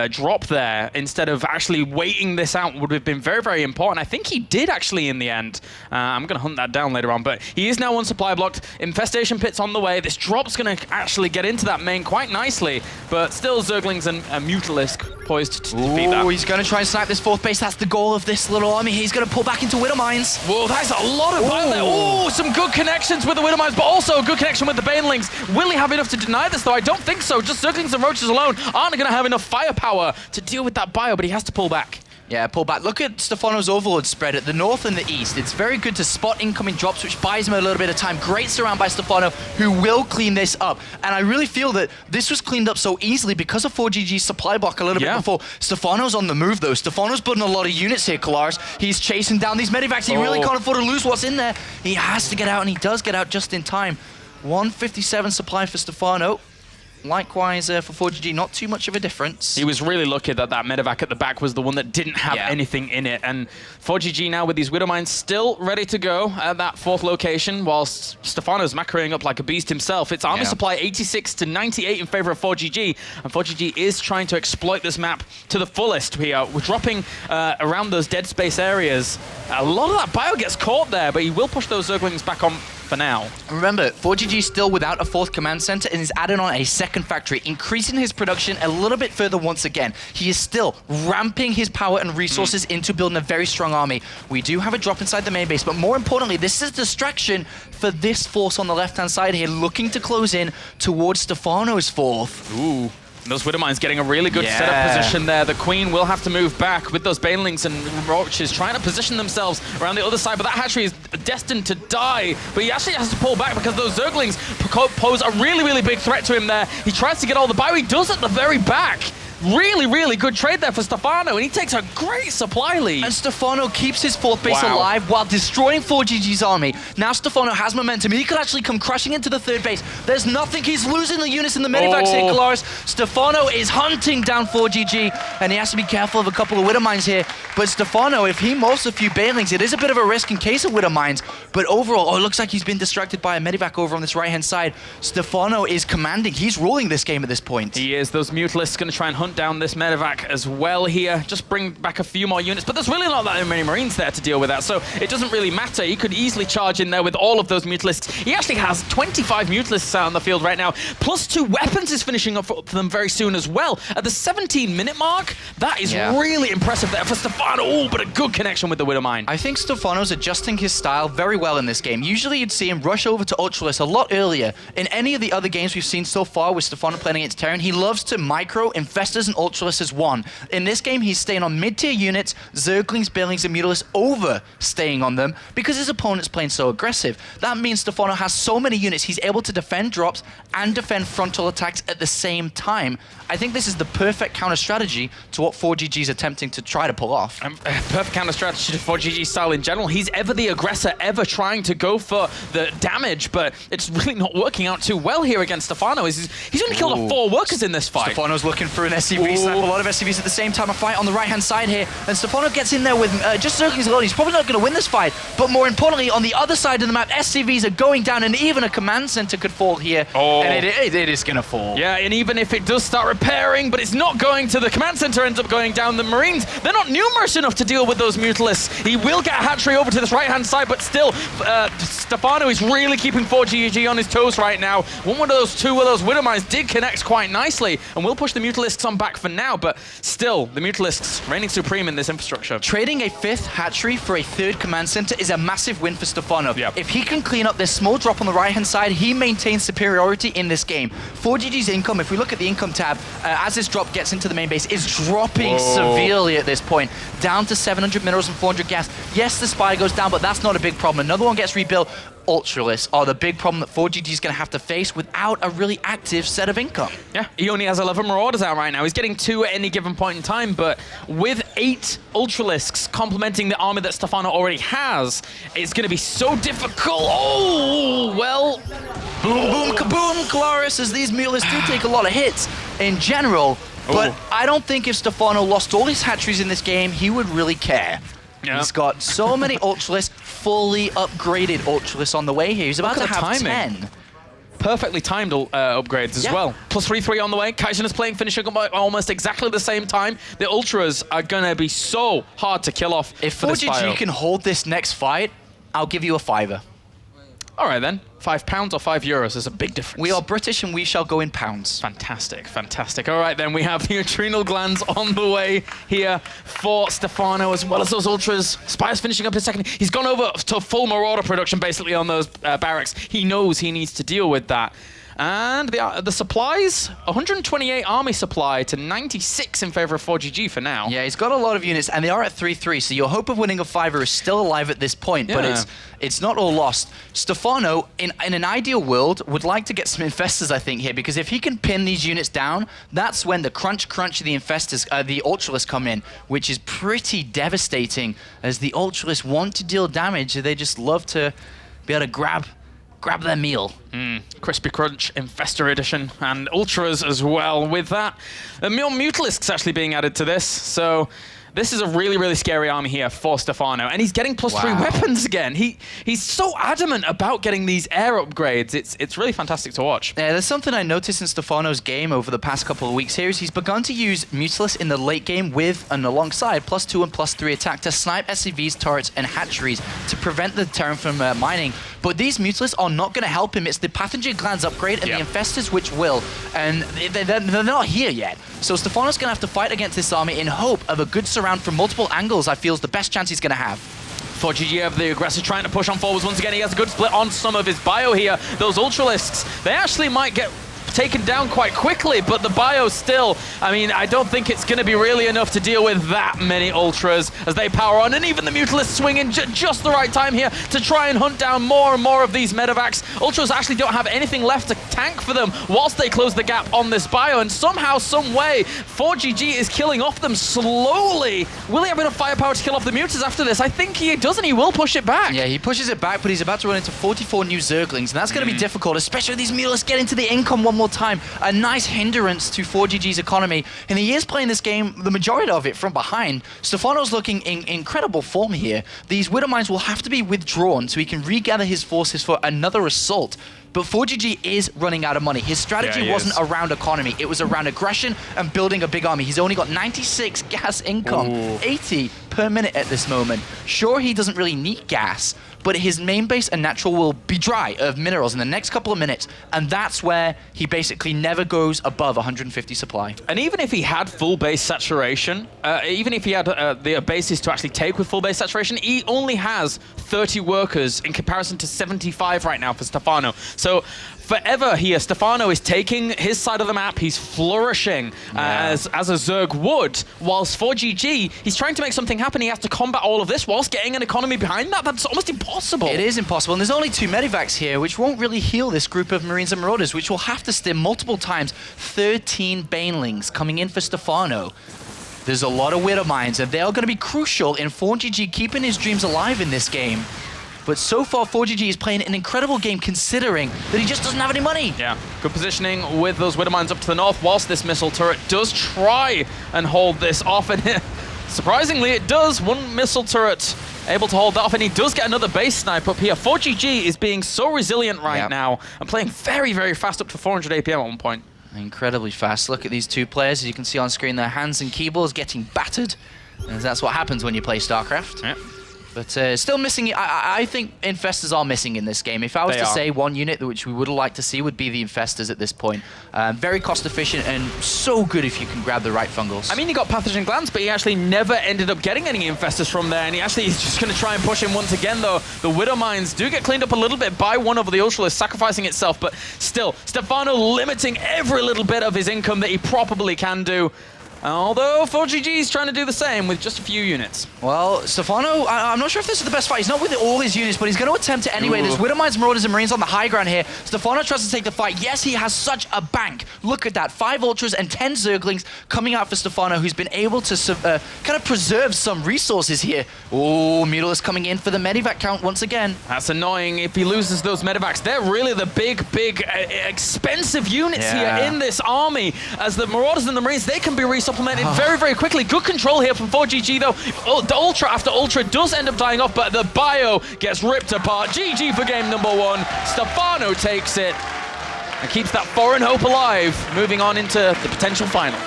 Speaker 11: drop there instead of actually waiting this out would have been very, very important. I think he did actually in the end. I'm going to hunt that down later on, but he is now on supply blocked. Infestation pit's on the way. This drop's going to actually get into that main quite nicely, but still Zerglings and Mutalisk poised to defeat that.
Speaker 10: Oh, he's going to try and snipe this 4th base. That's the goal of this little army. He's going to pull back into Widow Mines.
Speaker 11: Whoa, that's a lot of fire there. Oh, some good connections with the Widow Mines, but also a good connection with the Banelings. Will he have enough to deny this, though? I don't think so. Just Zerglings and Roaches alone aren't going to have enough firepower to deal with that bio, but he has to pull back.
Speaker 10: Yeah, pull back. Look at Stephano's overload spread at the north and the east. It's very good to spot incoming drops, which buys him a little bit of time. Great surround by Stephano, who will clean this up. And I really feel that this was cleaned up so easily because of ForGG's supply block a little bit before. Stephano's on the move, though. Stephano's putting a lot of units here, Kalaris. He's chasing down these medivacs. He really can't afford to lose what's in there. He has to get out, and he does get out just in time. 157 supply for Stephano. Likewise, for ForGG, not too much of a difference.
Speaker 11: He was really lucky that that medevac at the back was the one that didn't have anything in it. And ForGG now with these Widow Mines still ready to go at that 4th location, whilst Stephano's macroing up like a beast himself. It's army supply 86 to 98 in favor of ForGG, and ForGG is trying to exploit this map to the fullest. We're dropping around those dead space areas. A lot of that bio gets caught there, but he will push those Zerglings back on for now.
Speaker 10: Remember, ForGG is still without a 4th command center and is adding on a 2nd factory, increasing his production a little bit further once again. He is still ramping his power and resources into building a very strong army. We do have a drop inside the main base, but more importantly, this is a distraction for this force on the left-hand side here, looking to close in towards Stephano's 4th.
Speaker 11: Ooh. Those Widow Mines getting a really good setup position there. The Queen will have to move back with those Banelings and Roaches trying to position themselves around the other side, but that hatchery is destined to die. But he actually has to pull back because those Zerglings pose a really, really big threat to him there. He tries to get all the bio. He does at the very back. Really, really good trade there for Stephano, and he takes a great supply lead.
Speaker 10: And Stephano keeps his 4th base alive while destroying ForGG's army. Now Stephano has momentum. He could actually come crashing into the 3rd base. There's nothing. He's losing the units in the medivacs here, Kalaris. Stephano is hunting down ForGG, and he has to be careful of a couple of Widow Mines here. But Stephano, if he molts a few Banelings, it is a bit of a risk in case of Widow Mines. But overall, it looks like he's been distracted by a medivac over on this right-hand side. Stephano is commanding. He's ruling this game at this point.
Speaker 11: He is. Those Mutalisks going to try and hunt down this medevac as well here. Just bring back a few more units, but there's really not that many Marines there to deal with that, so it doesn't really matter. He could easily charge in there with all of those Mutalisks. He actually has 25 Mutalisks out on the field right now, plus 2 weapons is finishing up for them very soon as well. At the 17-minute mark, that is really impressive there for Stephano. Oh, but a good connection with the Widow Mine.
Speaker 10: I think Stephano's adjusting his style very well in this game. Usually you'd see him rush over to Ultralisk a lot earlier. In any of the other games we've seen so far with Stephano playing against Terran, he loves to micro Infestors and Ultralisk as one. In this game, he's staying on mid-tier units, Zerglings, Banelings, and Mutalisks over staying on them because his opponent's playing so aggressive. That means Stephano has so many units, he's able to defend drops and defend frontal attacks at the same time. I think this is the perfect counter strategy to what ForGG is attempting to try to pull off.
Speaker 11: Perfect counter strategy to ForGG style in general. He's ever the aggressor, ever trying to go for the damage, but it's really not working out too well here against Stephano. He's only killed 4 workers in this fight.
Speaker 10: Stephano's looking for an SCV snap. A lot of SCVs at the same time. A fight on the right-hand side here, and Stephano gets in there with just Zerglings alone. He's probably not going to win this fight, but more importantly, on the other side of the map, SCVs are going down, and even a command center could fall here, and it is going to fall.
Speaker 11: Yeah, and even if it does start repairing, but it's not going to the command center, ends up going down. The Marines, they're not numerous enough to deal with those Mutalisks. He will get a hatchery over to this right-hand side, but still, Stephano is really keeping ForGG on his toes right now. One of those 2 of those Widow Mines did connect quite nicely, and will push the Mutalisks on back for now, but still, the Mutalisks reigning supreme in this infrastructure.
Speaker 10: Trading a 5th hatchery for a 3rd command center is a massive win for Stephano. If he can clean up this small drop on the right-hand side, he maintains superiority in this game. ForGG's income, if we look at the income tab, as this drop gets into the main base, is dropping severely at this point, down to 700 minerals and 400 gas. Yes, the spy goes down, but that's not a big problem. Another one gets rebuilt. Ultralists are the big problem that ForGG is going to have to face without a really active set of income.
Speaker 11: Yeah, he only has 11 Marauders out right now. He's getting 2 at any given point in time, but with 8 Ultralisks complementing the army that Stephano already has, it's going to be so difficult. Oh, well.
Speaker 10: Boom, boom, kaboom, Claris, as these Mutalisks do take a lot of hits in general, but I don't think if Stephano lost all his hatcheries in this game, he would really care. Yep. He's got so many Ultralisks, fully upgraded Ultralisks on the way here. He's about to have 10.
Speaker 11: Perfectly timed upgrades as well. Plus 3/3 on the way. Kaisen is playing finishing up at almost exactly the same time. The Ultras are going to be so hard to kill off.
Speaker 10: If ForGG can hold this next fight, I'll give you a $5.
Speaker 11: All right then, £5 or €5 is a big difference.
Speaker 10: We are British and we shall go in pounds.
Speaker 11: Fantastic, fantastic. All right then, we have the adrenal glands on the way here for Stephano, as well as those Ultras. Spire's finishing up his second. He's gone over to full Marauder production basically on those barracks. He knows he needs to deal with that. And the supplies, 128 army supply to 96 in favor of ForGG for now.
Speaker 10: Yeah, he's got a lot of units, and they are at 3/3, so your hope of winning a $5 is still alive at this point, but it's not all lost. Stephano, in an ideal world, would like to get some Infestors, I think, here, because if he can pin these units down, that's when the crunch of the Infestors, the Ultralists come in, which is pretty devastating, as the Ultralists want to deal damage, they just love to be able to grab their meal.
Speaker 11: Crispy Crunch Infestor Edition and Ultras as well with that. The Mutalisks actually being added to this, so this is a really, really scary army here for Stephano, and he's getting +3 weapons again. He's so adamant about getting these air upgrades. It's really fantastic to watch.
Speaker 10: Yeah, there's something I noticed in Stephano's game over the past couple of weeks here is he's begun to use Mutalisks in the late game with and alongside +2 and +3 attack to snipe SCVs, turrets, and hatcheries to prevent the Terran from mining. But these Mutalisks are not going to help him. It's the Pathogen Glands upgrade and the Infestors which will, and they're not here yet. So Stephano's going to have to fight against this army in hope of a good surround from multiple angles. I feel is the best chance he's going to have.
Speaker 11: ForGG have the aggressor trying to push on forwards once again. He has a good split on some of his bio here. Those Ultralisks, they actually might get taken down quite quickly, but the bio still, I mean, I don't think it's going to be really enough to deal with that many Ultras as they power on, and even the Mutalisks swing in just the right time here to try and hunt down more and more of these medevacs. Ultras actually don't have anything left to tank for them whilst they close the gap on this bio, and somehow, some way, ForGG is killing off them slowly. Will he have enough firepower to kill off the Mutas after this? I think he does, and he will push it back.
Speaker 10: Yeah, he pushes it back, but he's about to run into 44 new Zerglings, and that's going to be difficult, especially if these Mutalisks get into the income one more time. A nice hindrance to ForGG's economy, and he is playing this game, the majority of it, from behind. Stephano's looking in incredible form here. These Widow Mines will have to be withdrawn so he can regather his forces for another assault. But ForGG is running out of money. His strategy wasn't around economy. It was around aggression and building a big army. He's only got 96 gas income, 80 per minute at this moment. Sure, he doesn't really need gas, but his main base and natural will be dry of minerals in the next couple of minutes, and that's where he basically never goes above 150 supply.
Speaker 11: And even if he had full base saturation, even if he had the bases to actually take with full base saturation, he only has 30 workers in comparison to 75 right now for Stephano. So forever here, Stephano is taking his side of the map. He's flourishing as a Zerg would, whilst ForGG, he's trying to make something happen. He has to combat all of this whilst getting an economy behind that. That's almost impossible.
Speaker 10: It is impossible, and there's only 2 medivacs here, which won't really heal this group of Marines and Marauders, which will have to stim multiple times. 13 Banelings coming in for Stephano. There's a lot of Widow Mines, and they are going to be crucial in ForGG keeping his dreams alive in this game. But so far, ForGG is playing an incredible game considering that he just doesn't have any money.
Speaker 11: Yeah, good positioning with those Widow Mines up to the north, whilst this missile turret does try and hold this off. And surprisingly, it does. One missile turret able to hold that off, and he does get another base snipe up here. ForGG is being so resilient right now and playing very, very fast, up to 400 APM at one point.
Speaker 10: Incredibly fast. Look at these 2 players. As you can see on screen, their hands and keyboards getting battered. And that's what happens when you play StarCraft.
Speaker 11: Yep.
Speaker 10: But still missing. I think Infestors are missing in this game. If I was to say one unit which we would have liked to see would be the Infestors at this point. Very cost efficient and so good if you can grab the right fungals.
Speaker 11: I mean, he got Pathogen Glands, but he actually never ended up getting any Infestors from there, and he actually is just going to try and push him once again, though. The Widow Mines do get cleaned up a little bit by one of the Ultralists, sacrificing itself, but still, Stephano limiting every little bit of his income that he probably can do. Although 4GG is trying to do the same with just a few units.
Speaker 10: Well, Stephano, I'm not sure if this is the best fight. He's not with all his units, but he's going to attempt it anyway. There's Widowmines, Marauders, and Marines on the high ground here. Stephano tries to take the fight. Yes, he has such a bank. Look at that. 5 Ultras and 10 Zerglings coming out for Stephano, who's been able to kind of preserve some resources here. Oh, Mutalisk coming in for the Medivac count once again.
Speaker 11: That's annoying if he loses those Medivacs. They're really the big, expensive units here in this army. As the Marauders and the Marines, they can be resupplemented very, very quickly. Good control here from 4GG, though. Oh, the Ultra after Ultra does end up dying off, but the bio gets ripped apart. GG for game number 1. Stephano takes it and keeps that foreign hope alive, moving on into the potential final.
Speaker 10: All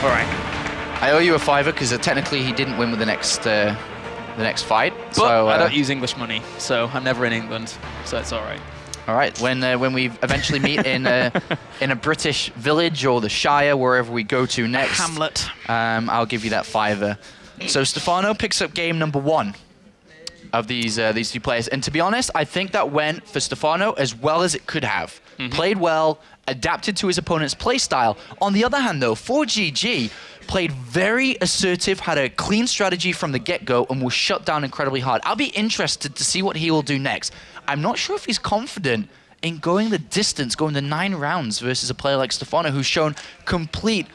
Speaker 10: right. I owe you a $5 because technically he didn't win with the next fight.
Speaker 11: But
Speaker 10: so,
Speaker 11: I don't use English money, so I'm never in England, so it's all right.
Speaker 10: All right, when we eventually meet in a British village or the Shire, wherever we go to next,
Speaker 11: Hamlet,
Speaker 10: I'll give you that $5. So Stephano picks up game number 1 of these 2 players, and to be honest, I think that went for Stephano as well as it could have. Played well, adapted to his opponent's playstyle. On the other hand, though, 4GG played very assertive, had a clean strategy from the get-go, and was shut down incredibly hard. I'll be interested to see what he will do next. I'm not sure if he's confident in going the distance, going the 9 rounds versus a player like Stephano, who's shown complete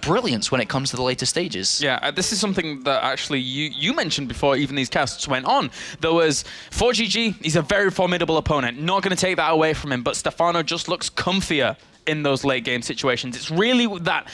Speaker 10: brilliance when it comes to the later stages.
Speaker 11: Yeah, this is something that actually you mentioned before even these casts went on. There was 4GG, he's a very formidable opponent. Not going to take that away from him, but Stephano just looks comfier in those late game situations. It's really that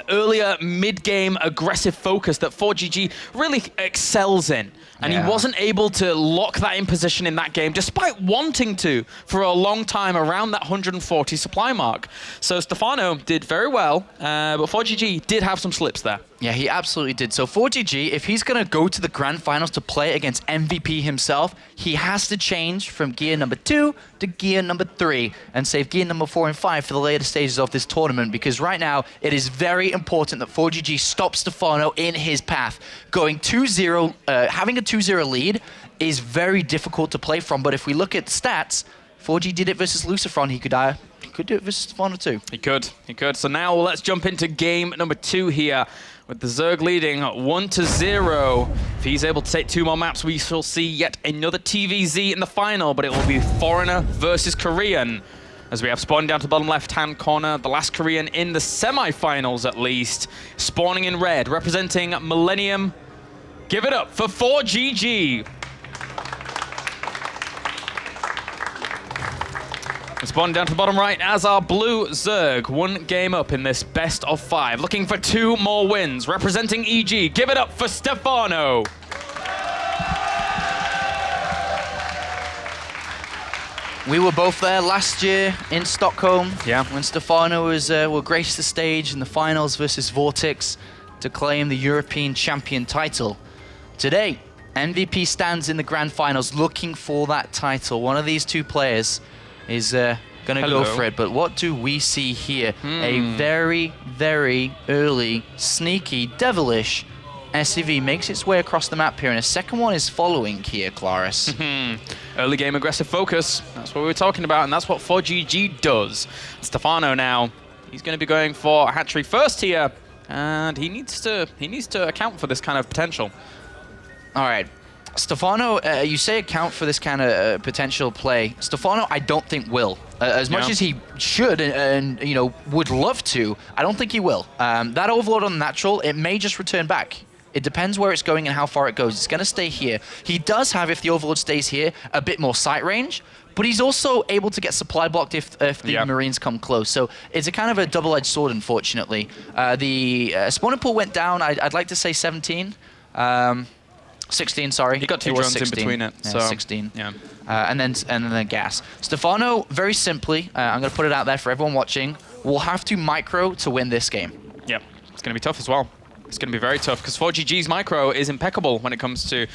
Speaker 11: earlier mid-game aggressive focus that 4GG really excels in. And he wasn't able to lock that in position in that game, despite wanting to for a long time around that 140 supply mark. So Stephano did very well, but 4GG did have some slips there.
Speaker 10: Yeah, he absolutely did. So 4GG, if he's going to go to the Grand Finals to play against MVP himself, he has to change from gear number 2 to gear number 3 and save gear number 4 and 5 for the later stages of this tournament, because right now it is very important that 4GG stops Stephano in his path. Going 2-0, having a 2-0 lead is very difficult to play from, but if we look at stats, 4G did it versus Lucifron, he could do it versus Stephano too.
Speaker 11: He could. So now let's jump into game number 2 here, with the Zerg leading 1-0. If he's able to take 2 more maps, we shall see yet another TVZ in the final, but it will be Foreigner versus Korean. As we have spawned down to the bottom left-hand corner, the last Korean in the semi-finals at least, spawning in red, representing Millennium. Give it up for 4GG. Spawn down to the bottom right as our blue Zerg, 1 game up in this best of 5, looking for 2 more wins, representing EG. Give it up for Stephano.
Speaker 10: We were both there last year in Stockholm when Stephano will grace the stage in the finals versus Vortex to claim the European champion title. Today, MVP stands in the grand finals looking for that title. One of these 2 players is going to go for it. But what do we see here? A very, very early, sneaky, devilish SCV makes its way across the map here, and a second one is following here, Claris.
Speaker 11: Early game aggressive focus. That's what we were talking about, and that's what 4GG does. Stephano now, he's going to be going for a hat-trick first here, and he needs to account for this kind of potential.
Speaker 10: All right. Stephano, you say account for this kind of potential play. Stephano, I don't think will. As much as he should and you know would love to, I don't think he will. That overload on natural, it may just return back. It depends where it's going and how far it goes. It's going to stay here. He does have, if the overload stays here, a bit more sight range, but he's also able to get supply blocked if the Marines come close. So it's a kind of a double-edged sword, unfortunately. The spawner pool went down, I'd like to say 17. 16, sorry.
Speaker 11: He got 2 drones in between it.
Speaker 10: Yeah,
Speaker 11: so
Speaker 10: 16. Yeah. And then gas. Stephano, very simply, I'm going to put it out there for everyone watching, will have to micro to win this game.
Speaker 11: Yeah, it's going to be tough as well. It's going to be very tough because 4GG's micro is impeccable when it comes to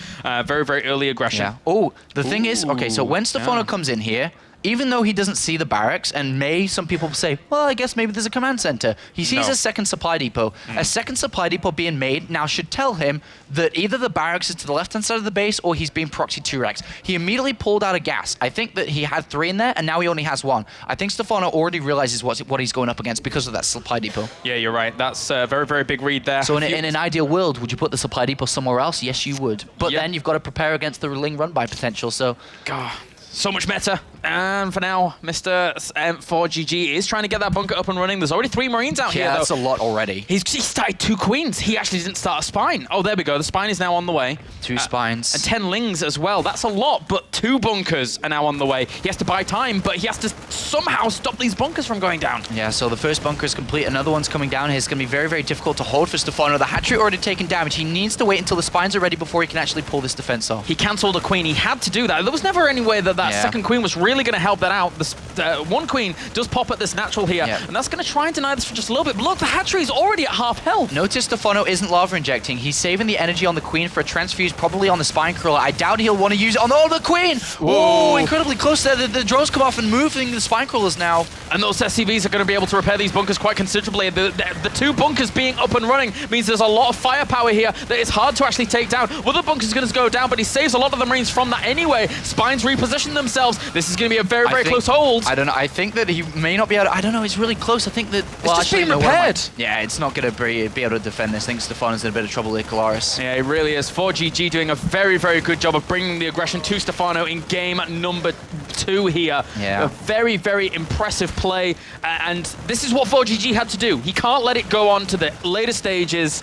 Speaker 11: very, very early aggression.
Speaker 10: Yeah. Oh, the thing is, okay, so when Stephano comes in here, even though he doesn't see the barracks, and some people say, well, I guess maybe there's a command center. He sees a second supply depot. A second supply depot being made now should tell him that either the barracks is to the left-hand side of the base or he's being proxied 2-racks. He immediately pulled out a gas. I think that he had 3 in there, and now he only has 1. I think Stephano already realizes what he's going up against because of that supply depot.
Speaker 11: Yeah, you're right. That's a very, very big read there.
Speaker 10: So in an ideal world, would you put the supply depot somewhere else? Yes, you would. But then you've got to prepare against the Ling run-by potential, so...
Speaker 11: God. So much meta. And for now, Mr. ForGG is trying to get that bunker up and running. There's already 3 Marines out here, though.
Speaker 10: Yeah, that's a lot already.
Speaker 11: He started 2 Queens. He actually didn't start a Spine. Oh, there we go. The Spine is now on the way.
Speaker 10: 2 Spines.
Speaker 11: And 10 Lings as well. That's a lot, but 2 bunkers are now on the way. He has to buy time, but he has to somehow stop these bunkers from going down.
Speaker 10: Yeah, so the first bunker is complete. Another one's coming down. It's going to be very, very difficult to hold for Stephano. The hatchery already taken damage. He needs to wait until the Spines are ready before he can actually pull this defense off.
Speaker 11: He cancelled a Queen. He had to do that. There was never any way that second Queen was really going to help that out. The 1 Queen does pop at this natural here, and that's going to try and deny this for just a little bit. But look, the hatchery is already at half health.
Speaker 10: Notice Stephano isn't lava injecting. He's saving the energy on the Queen for a transfuse, probably on the Spine Crawler. I doubt he'll want to use it on the Queen. Oh, incredibly close there. The drones come off and moving the Spine Crawlers now.
Speaker 11: And those SCVs are going to be able to repair these bunkers quite considerably. The 2 bunkers being up and running means there's a lot of firepower here that it's hard to actually take down. Well, the bunker's going to go down, but he saves a lot of the Marines from that anyway. Spines reposition themselves. This is going to be a very, very close hold.
Speaker 10: I don't know. I think that he may not be able to... I don't know. It's really close. I think that...
Speaker 11: Well, it's just being repaired.
Speaker 10: Yeah, it's not going to be able to defend this. I think Stephano's in a bit of trouble with Colaris.
Speaker 11: Yeah, it really is. ForGG doing a very, very good job of bringing the aggression to Stephano in game number 2 here.
Speaker 10: Yeah.
Speaker 11: A very, very impressive play. And this is what ForGG had to do. He can't let it go on to the later stages.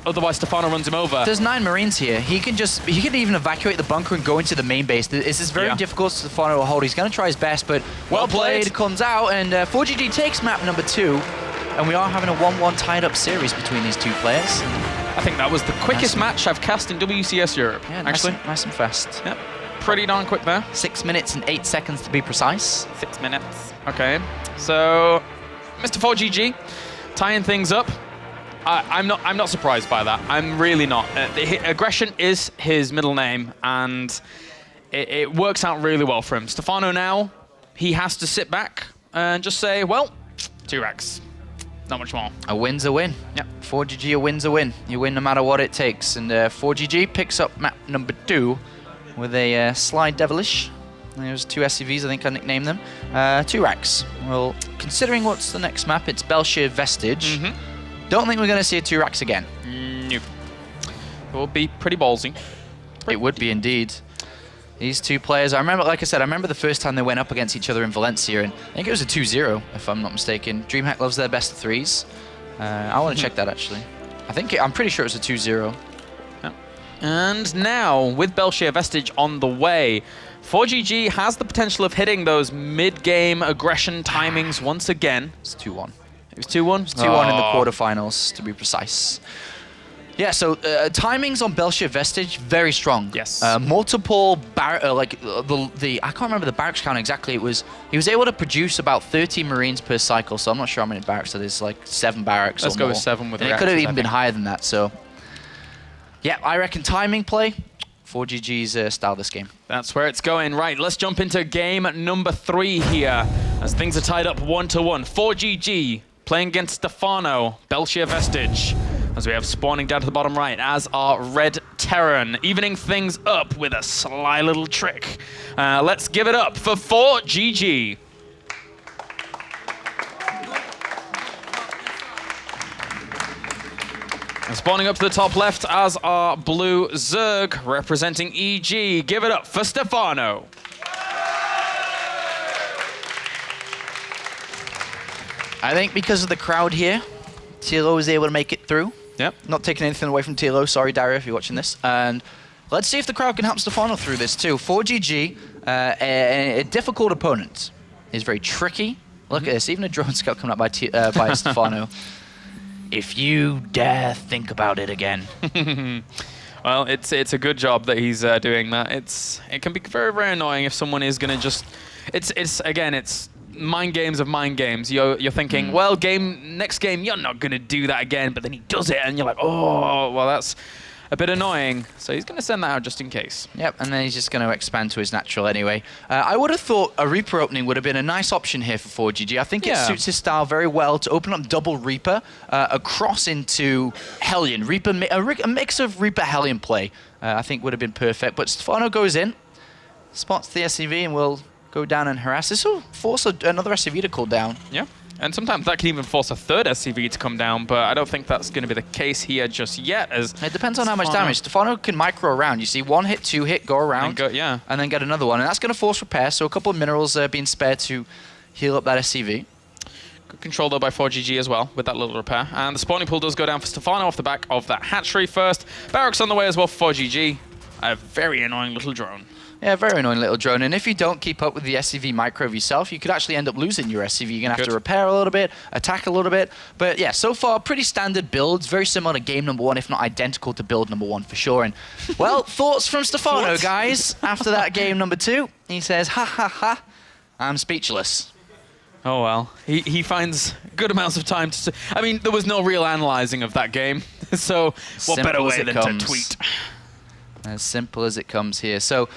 Speaker 11: Otherwise, Stephano runs him over.
Speaker 10: There's 9 Marines here. He can even evacuate the bunker and go into the main base. This is very difficult for Stephano to hold. He's going to try his best, but well played comes out, and ForGG takes map number 2. And we are having a 1-1 tied-up series between these 2 players.
Speaker 11: I think that was the quickest match I've cast in WCS Europe.
Speaker 10: Yeah,
Speaker 11: actually.
Speaker 10: Nice and fast.
Speaker 11: Yep. Pretty darn quick there.
Speaker 10: 6 minutes and 8 seconds to be precise.
Speaker 11: 6 minutes. Okay. So, Mr. ForGG tying things up. I'm not surprised by that. I'm really not. Aggression is his middle name, and it works out really well for him. Stephano now, he has to sit back and just say, well, 2 racks. Not much more.
Speaker 10: A win's a win. Yep. ForGG, a win's a win. You win no matter what it takes. And ForGG picks up map number 2 with a Slide Devilish. There's 2 SCVs, I think I nicknamed them. 2 racks. Well, considering what's the next map, it's Belshire Vestige. Don't think we're going to see a 2 racks again.
Speaker 11: No. It will be pretty ballsy.
Speaker 10: It would be indeed. These 2 players, I remember, like I said, I remember the first time they went up against each other in Valencia, and I think it was a 2-0, if I'm not mistaken. DreamHack loves their best of 3s. I want to check that, actually. I'm pretty sure it was a 2-0.
Speaker 11: Yeah. And now, with Belshire Vestige on the way, ForGG has the potential of hitting those mid-game aggression timings once again.
Speaker 10: It's 2-1.
Speaker 11: It was 2-1?
Speaker 10: It's 2-1 in the quarterfinals, to be precise. Yeah, so timings on Belshire Vestige, very strong.
Speaker 11: Yes.
Speaker 10: Multiple, I can't remember the barracks count exactly. He was able to produce about 30 Marines per cycle, so I'm not sure how many barracks that is, like 7 barracks
Speaker 11: Let's
Speaker 10: or
Speaker 11: go
Speaker 10: more.
Speaker 11: with 7 with the
Speaker 10: And it could have even been higher than that, so. Yeah, I reckon timing play, ForGG's style this game.
Speaker 11: That's where it's going. Right, let's jump into game number 3 here, as things are tied up 1-1. ForGG playing against Stephano, Belshire Vestige. As we have spawning down to the bottom right, as our Red Terran, evening things up with a sly little trick. Let's give it up for ForGG. And spawning up to the top left as our blue Zerg, representing EG. Give it up for Stephano.
Speaker 10: I think because of the crowd here, Tilo was able to make it through.
Speaker 11: Yep.
Speaker 10: Not taking anything away from Tilo. Sorry, Dario, if you're watching this. And let's see if the crowd can help Stephano through this too. ForGG, a difficult opponent. He's very tricky. Look at this. Even a drone scout coming up by Stephano. If you dare think about it again.
Speaker 11: Well, it's a good job that he's doing that. It can be very, very annoying if someone is going to just... It's mind games of mind games. You're thinking, well, next game, you're not going to do that again, but then he does it, and you're like, oh, well, that's a bit annoying. So he's going to send that out just in case.
Speaker 10: Yep, and then he's just going to expand to his natural anyway. I would have thought a Reaper opening would have been a nice option here for 4GG. I think it suits his style very well to open up double Reaper across into Hellion. Reaper, a mix of Reaper Hellion play, I think would have been perfect. But Stephano goes in, spots the SCV, and will go down and harass. This will force another SCV to cool down.
Speaker 11: Yeah. And sometimes that can even force a third SCV to come down, but I don't think that's going to be the case here just yet. As
Speaker 10: it depends on how much damage. Stephano can micro around. You see 1 hit, 2 hit, go around, and then get another one. And that's going to force repair, so a couple of minerals being spared to heal up that SCV.
Speaker 11: Good control, though, by ForGG as well, with that little repair. And the spawning pool does go down for Stephano off the back of that hatchery first. Barracks on the way as well for ForGG. A very annoying little drone.
Speaker 10: Yeah, very annoying little drone. And if you don't keep up with the SCV micro of yourself, you could actually end up losing your SCV. You're going to have to repair a little bit, attack a little bit. But yeah, so far, pretty standard builds. Very similar to game number 1, if not identical to build number 1 for sure. And, well, thoughts from Stephano, guys, after that game number 2. He says, ha, ha, ha, I'm speechless.
Speaker 11: Oh, well. He finds good amounts of time to... I mean, there was no real analyzing of that game. So what better way than to tweet?
Speaker 10: As simple as it comes here. So...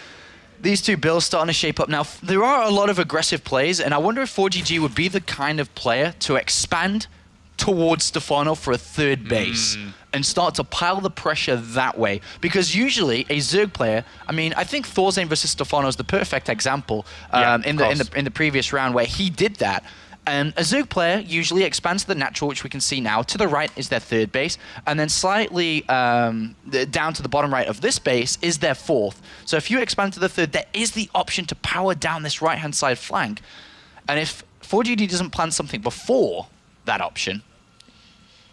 Speaker 10: these two builds starting to shape up now. There are a lot of aggressive plays, and I wonder if 4GG would be the kind of player to expand towards Stephano for a third base and start to pile the pressure that way. Because usually a Zerg player, I mean, I think Thorzane versus Stephano is the perfect example in the previous round where he did that. And a Zerg player usually expands to the natural, which we can see now. To the right is their third base, and then slightly down to the bottom right of this base is their fourth. So if you expand to the third, there is the option to power down this right-hand side flank. And if 4GG doesn't plan something before that option,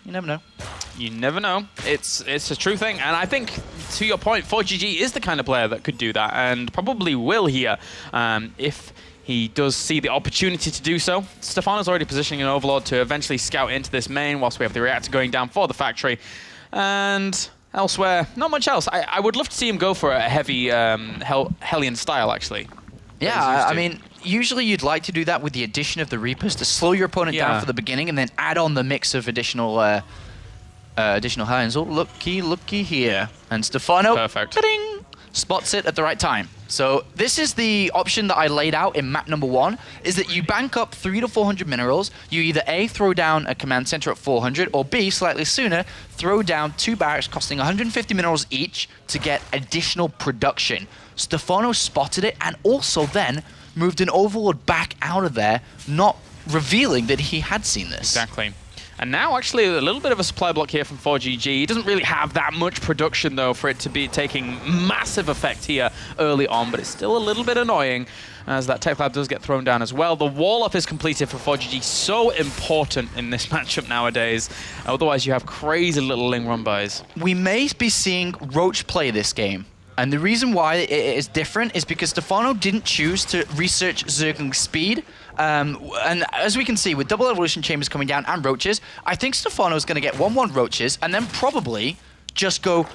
Speaker 10: you never know.
Speaker 11: You never know. It's a true thing. And I think, to your point, 4GG is the kind of player that could do that, and probably will here if he does see the opportunity to do so. Stephano's already positioning an Overlord to eventually scout into this main whilst we have the reactor going down for the factory. And elsewhere, not much else. I would love to see him go for a heavy Hellion style, actually.
Speaker 10: Yeah, I mean, usually you'd like to do that with the addition of the Reapers to slow your opponent down for the beginning and then add on the mix of additional Hellions. Oh, looky here. And Stephano spots it at the right time. So this is the option that I laid out in map number 1, is that you bank up 300 to 400 minerals. You either A, throw down a command center at 400, or B, slightly sooner, throw down 2 barracks costing 150 minerals each to get additional production. Stephano spotted it and also then moved an Overlord back out of there, not revealing that he had seen this.
Speaker 11: Exactly. And now, actually, a little bit of a supply block here from 4GG. He doesn't really have that much production, though, for it to be taking massive effect here early on, but it's still a little bit annoying as that Tech Lab does get thrown down as well. The wall-up is completed for 4GG. So important in this matchup nowadays. Otherwise, you have crazy little Ling run-bys.
Speaker 10: We may be seeing Roach play this game. And the reason why it is different is because Stephano didn't choose to research Zergling's speed. And as we can see, with double evolution chambers coming down and roaches, I think Stephano's going to get 1-1 roaches and then probably just go,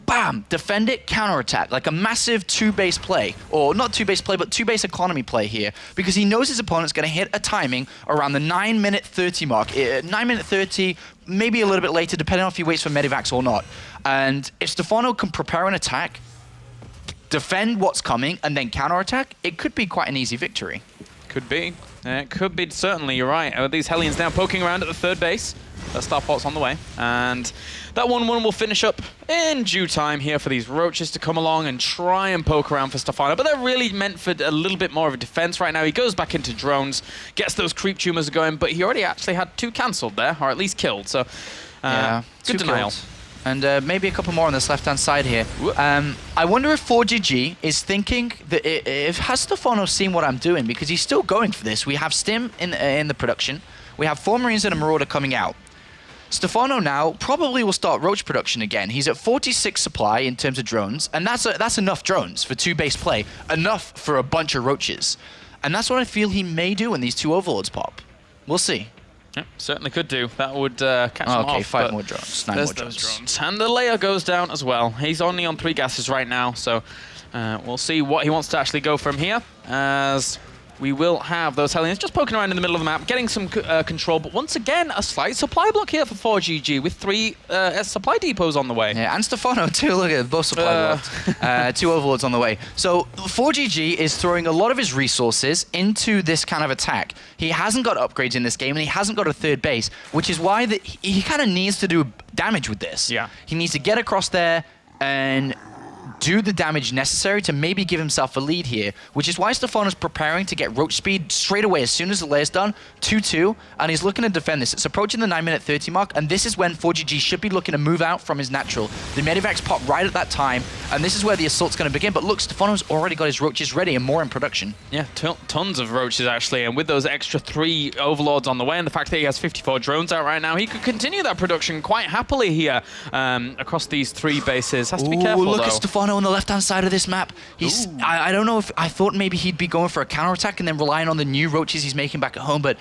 Speaker 10: bam, defend it, counterattack, like a massive 2-base play. Or not 2-base play, but 2-base economy play here. Because he knows his opponent's going to hit a timing around the 9-minute 30 mark. 9-minute 30, maybe a little bit later, depending on if he waits for Medivacs or not. And if Stephano can prepare an attack, defend what's coming, and then counterattack, it could be quite an easy victory.
Speaker 11: Could be. It could be, certainly, you're right. These Hellions now poking around at the third base. That Starport's on the way. And that 1-1 will finish up in due time here for these Roaches to come along and try and poke around for Stephano. But they're really meant for a little bit more of a defense right now. He goes back into drones, gets those creep tumors going, but he already actually had 2 cancelled there, or at least killed. So,
Speaker 10: yeah,
Speaker 11: good denial.
Speaker 10: Killed. And maybe a couple more on this left-hand side here. I wonder if 4GG is thinking that has Stephano seen what I'm doing? Because he's still going for this. We have Stim in the production. We have 4 Marines and a Marauder coming out. Stephano now probably will start Roach production again. He's at 46 supply in terms of drones, and that's enough drones for 2-base play. Enough for a bunch of Roaches. And that's what I feel he may do when these 2 Overlords pop. We'll see.
Speaker 11: Yep, certainly could do. That would catch them off.
Speaker 10: Okay, 5 more drones. 9 more
Speaker 11: drones. And the layer goes down as well. He's only on 3 gases right now, so we'll see what he wants to actually go from here. As we will have those Hellions just poking around in the middle of the map, getting some control, but once again, a slight supply block here for 4GG with 3 supply depots on the way.
Speaker 10: Yeah, and Stephano too, look at both supply blocks. 2 overlords on the way. So 4GG is throwing a lot of his resources into this kind of attack. He hasn't got upgrades in this game, and he hasn't got a third base, which is why he kind of needs to do damage with this.
Speaker 11: Yeah.
Speaker 10: He needs to get across there and do the damage necessary to maybe give himself a lead here, which is why Stephano's preparing to get roach speed straight away as soon as the layer's done, 2-2, and he's looking to defend this. It's approaching the 9-minute 30 mark, and this is when 4GG should be looking to move out from his natural. The Medivacs pop right at that time, and this is where the assault's going to begin. But look, Stephano's already got his roaches ready and more in production.
Speaker 11: Yeah, tons of roaches actually, and with those extra 3 overlords on the way and the fact that he has 54 drones out right now, he could continue that production quite happily here across these 3 bases. Has to be careful,
Speaker 10: look
Speaker 11: though.
Speaker 10: at Stephano on the left-hand side of this map. He's I don't know if I thought maybe he'd be going for a counterattack and then relying on the new roaches he's making back at home, but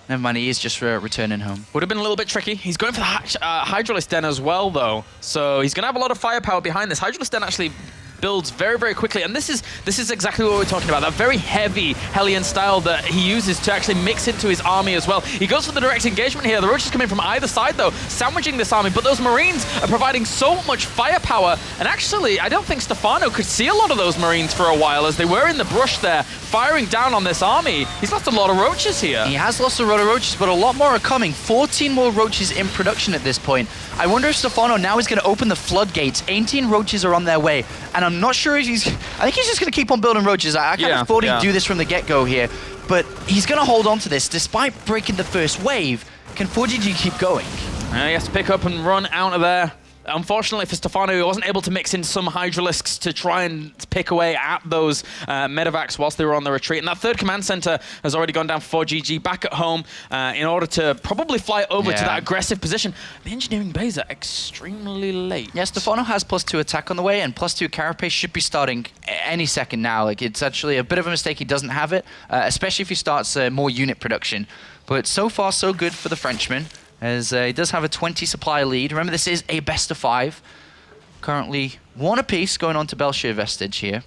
Speaker 10: never mind, he is just returning home.
Speaker 11: Would have been a little bit tricky. He's going for the Hydralisk Den as well, though, so he's going to have a lot of firepower behind this. Hydralisk Den actually builds very, very quickly, and this is exactly what we're talking about, that very heavy Hellion style that he uses to actually mix into his army as well. He goes for the direct engagement here. The roaches come in from either side, though, sandwiching this army, but those Marines are providing so much firepower, and actually, I don't think Stephano could see a lot of those Marines for a while, as they were in the brush there, firing down on this army. He's lost a lot of roaches here.
Speaker 10: He has lost a lot of roaches, but a lot more are coming. 14 more roaches in production at this point. I wonder if Stephano now is going to open the floodgates. 18 roaches are on their way, and I'm not sure if I think he's just going to keep on building roaches. I kind of thought he'd do this from the get-go here, but he's going to hold on to this. Despite breaking the first wave, can 4GG keep going?
Speaker 11: He has to pick up and run out of there. Unfortunately for Stephano, he wasn't able to mix in some Hydralisks to try and pick away at those Medivacs whilst they were on the retreat. And that 3rd command center has already gone down for 4GG back at home in order to probably fly over to that aggressive position. The engineering bays are extremely late.
Speaker 10: Yeah, Stephano has +2 attack on the way, and +2 carapace should be starting any second now. Like, it's actually a bit of a mistake he doesn't have it, especially if he starts more unit production. But so far, so good for the Frenchman, as he does have a 20 supply lead. Remember, this is a best-of-5. Currently 1 apiece going on to Belshir Vestige here.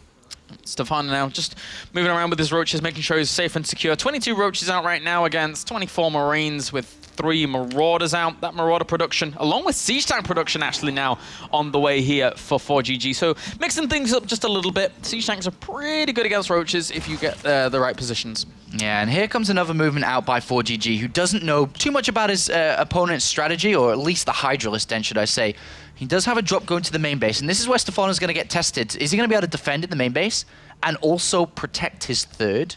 Speaker 11: Stephano now just moving around with his roaches, making sure he's safe and secure. 22 roaches out right now against 24 Marines with 3 Marauders out. That Marauder production, along with Siege Tank production, actually now on the way here for 4GG. So mixing things up just a little bit. Siege Tanks are pretty good against roaches if you get the right positions.
Speaker 10: Yeah, and here comes another movement out by 4GG, who doesn't know too much about his opponent's strategy, or at least the Hydralisk Den, should I say. He does have a drop going to the main base, and this is where Stephano's going to get tested. Is he going to be able to defend in the main base and also protect his 3rd?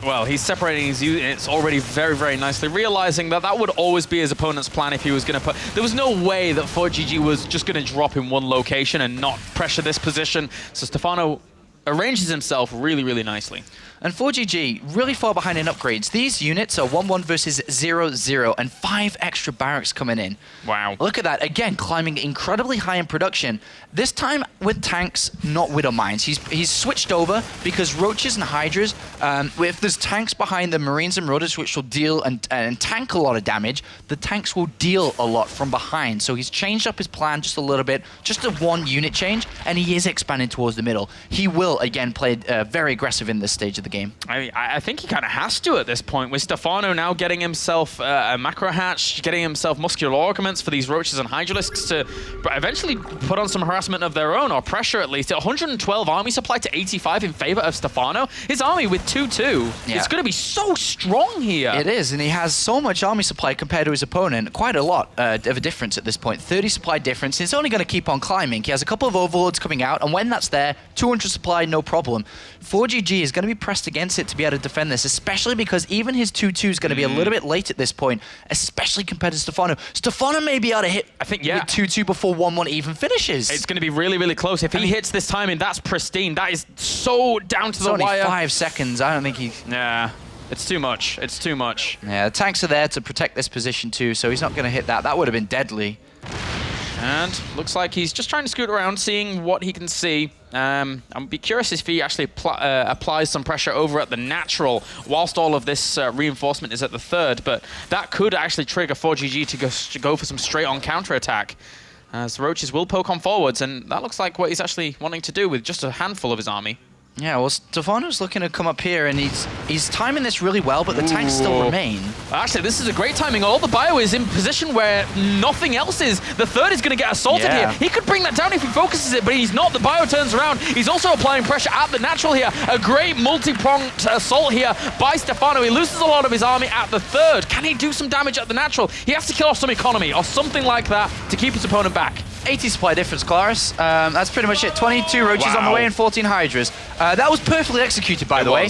Speaker 11: Well, he's separating his units already very, very nicely, realizing that that would always be his opponent's plan if he was going to put... There was no way that 4GG was just going to drop in one location and not pressure this position. So Stephano arranges himself really, really nicely.
Speaker 10: And 4GG, really far behind in upgrades. These units are 1-1 versus 0-0, and 5 extra barracks coming in.
Speaker 11: Wow.
Speaker 10: Look at that. Again, climbing incredibly high in production. This time with tanks, not Widow Mines. He's switched over because Roaches and Hydras, if there's tanks behind the Marines and Marauders, which will deal and tank a lot of damage, the tanks will deal a lot from behind. So he's changed up his plan just a little bit, just a 1 unit change, and he is expanding towards the middle. He will, again, play very aggressive in this stage of the game.
Speaker 11: I think he kind of has to at this point, with Stephano now getting himself a macro hatch, getting himself muscular augments for these Roaches and Hydralisks to eventually put on some harassment of their own, or pressure at least. 112 army supply to 85 in favor of Stephano. His army with 2-2. Yeah. It's going to be so strong here.
Speaker 10: It is, and he has so much army supply compared to his opponent. Quite a lot of a difference at this point. 30 supply difference. It's only going to keep on climbing. He has a couple of overlords coming out, and when that's there, 200 supply, no problem. 4GG is going to be pressed against it to be able to defend this, especially because even his 2-2 is going to be a little bit late at this point, especially compared to Stephano. Stephano may be able to hit, I think, with 2-2 before 1-1 even finishes.
Speaker 11: It's going to be really, really close. If he hits this timing, that's pristine. That is so down to the wire.
Speaker 10: It's only 5 seconds. I don't think he...
Speaker 11: Yeah. It's too much. It's too much.
Speaker 10: Yeah, the tanks are there to protect this position too, so he's not going to hit that. That would have been deadly.
Speaker 11: And looks like he's just trying to scoot around, seeing what he can see. I'd be curious if he actually applies some pressure over at the natural whilst all of this reinforcement is at the 3rd, but that could actually trigger 4GG to go for some straight-on counter-attack, as the Roaches will poke on forwards, and that looks like what he's actually wanting to do with just a handful of his army.
Speaker 10: Yeah, well, Stephano's looking to come up here, and he's timing this really well, but the tanks still remain.
Speaker 11: Actually, this is a great timing. All the bio is in position where nothing else is. The third is going to get assaulted here. He could bring that down if he focuses it, but he's not. The bio turns around. He's also applying pressure at the natural here. A great multi-pronged assault here by Stephano. He loses a lot of his army at the third. Can he do some damage at the natural? He has to kill off some economy or something like that to keep his opponent back.
Speaker 10: 80 supply difference, Claris. That's pretty much it. 22 roaches on the way and 14 hydras. That was perfectly executed, by the way.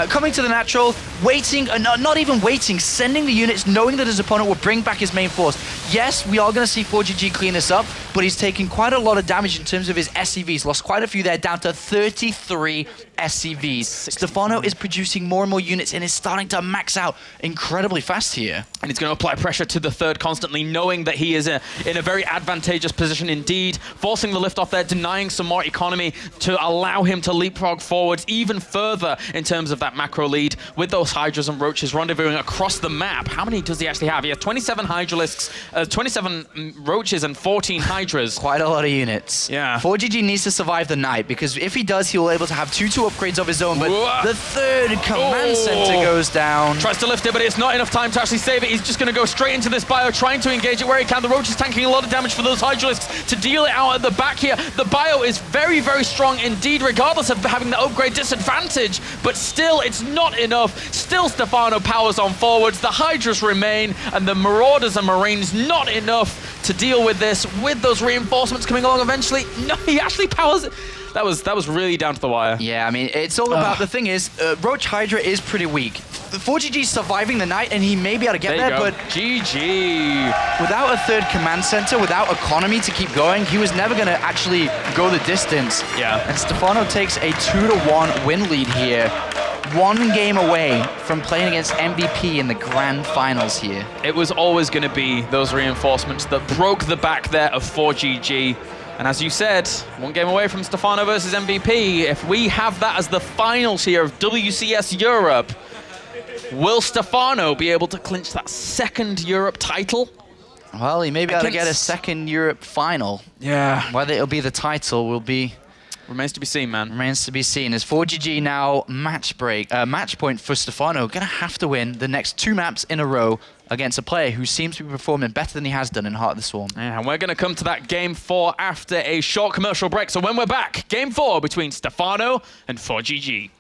Speaker 10: Coming to the natural, waiting, not even waiting, sending the units, knowing that his opponent will bring back his main force. Yes, we are going to see ForGG clean this up, but he's taking quite a lot of damage in terms of his SCVs. Lost quite a few there, down to 33 SCVs. Stephano is producing more and more units and is starting to max out incredibly fast here.
Speaker 11: And he's going to apply pressure to the third constantly, knowing that he is in a very advantageous position indeed, forcing the lift off there, denying some more economy to allow him to leapfrog forwards even further in terms of that macro lead with those hydras and roaches rendezvousing across the map. How many does he actually have? He has 27 hydralisks, 27 roaches and 14 hydras.
Speaker 10: Quite a lot of units.
Speaker 11: Yeah.
Speaker 10: ForGG needs to survive the night, because if he does, he'll be able to have 2 upgrades of his own, but the third command center goes down.
Speaker 11: Tries to lift it, but it's not enough time to actually save it. He's just going to go straight into this bio, trying to engage it where he can. The roach is tanking a lot of damage for those hydralisks to deal it out at the back here. The bio is very, very strong indeed, regardless of having the upgrade disadvantage, but still, it's not enough. Still, Stephano powers on forwards. The hydras remain, and the marauders and marines not enough to deal with this, with those reinforcements coming along eventually. No, he actually powers it. That was really down to the wire.
Speaker 10: Yeah, I mean, it's all about, the thing is, Roach Hydra is pretty weak. 4GG's surviving the night, and he may be able to get there, but
Speaker 11: GG.
Speaker 10: Without a third command center, without economy to keep going, he was never going to actually go the distance.
Speaker 11: Yeah.
Speaker 10: And Stephano takes a 2-1 win lead here. 1 game away from playing against MVP in the grand finals here.
Speaker 11: It was always going to be those reinforcements that broke the back there of 4GG. And as you said, 1 game away from Stephano versus MVP. If we have that as the finals here of WCS Europe, will Stephano be able to clinch that 2nd Europe title?
Speaker 10: Well, he may be able to get a 2nd Europe final.
Speaker 11: Yeah.
Speaker 10: Whether it'll be the title will be...
Speaker 11: Remains to be seen, man.
Speaker 10: Remains to be seen. As 4GG now match point for Stephano, gonna have to win the next 2 maps in a row against a player who seems to be performing better than he has done in Heart of the Swarm.
Speaker 11: Yeah, and we're going to come to that Game 4 after a short commercial break. So when we're back, Game 4 between Stephano and 4GG.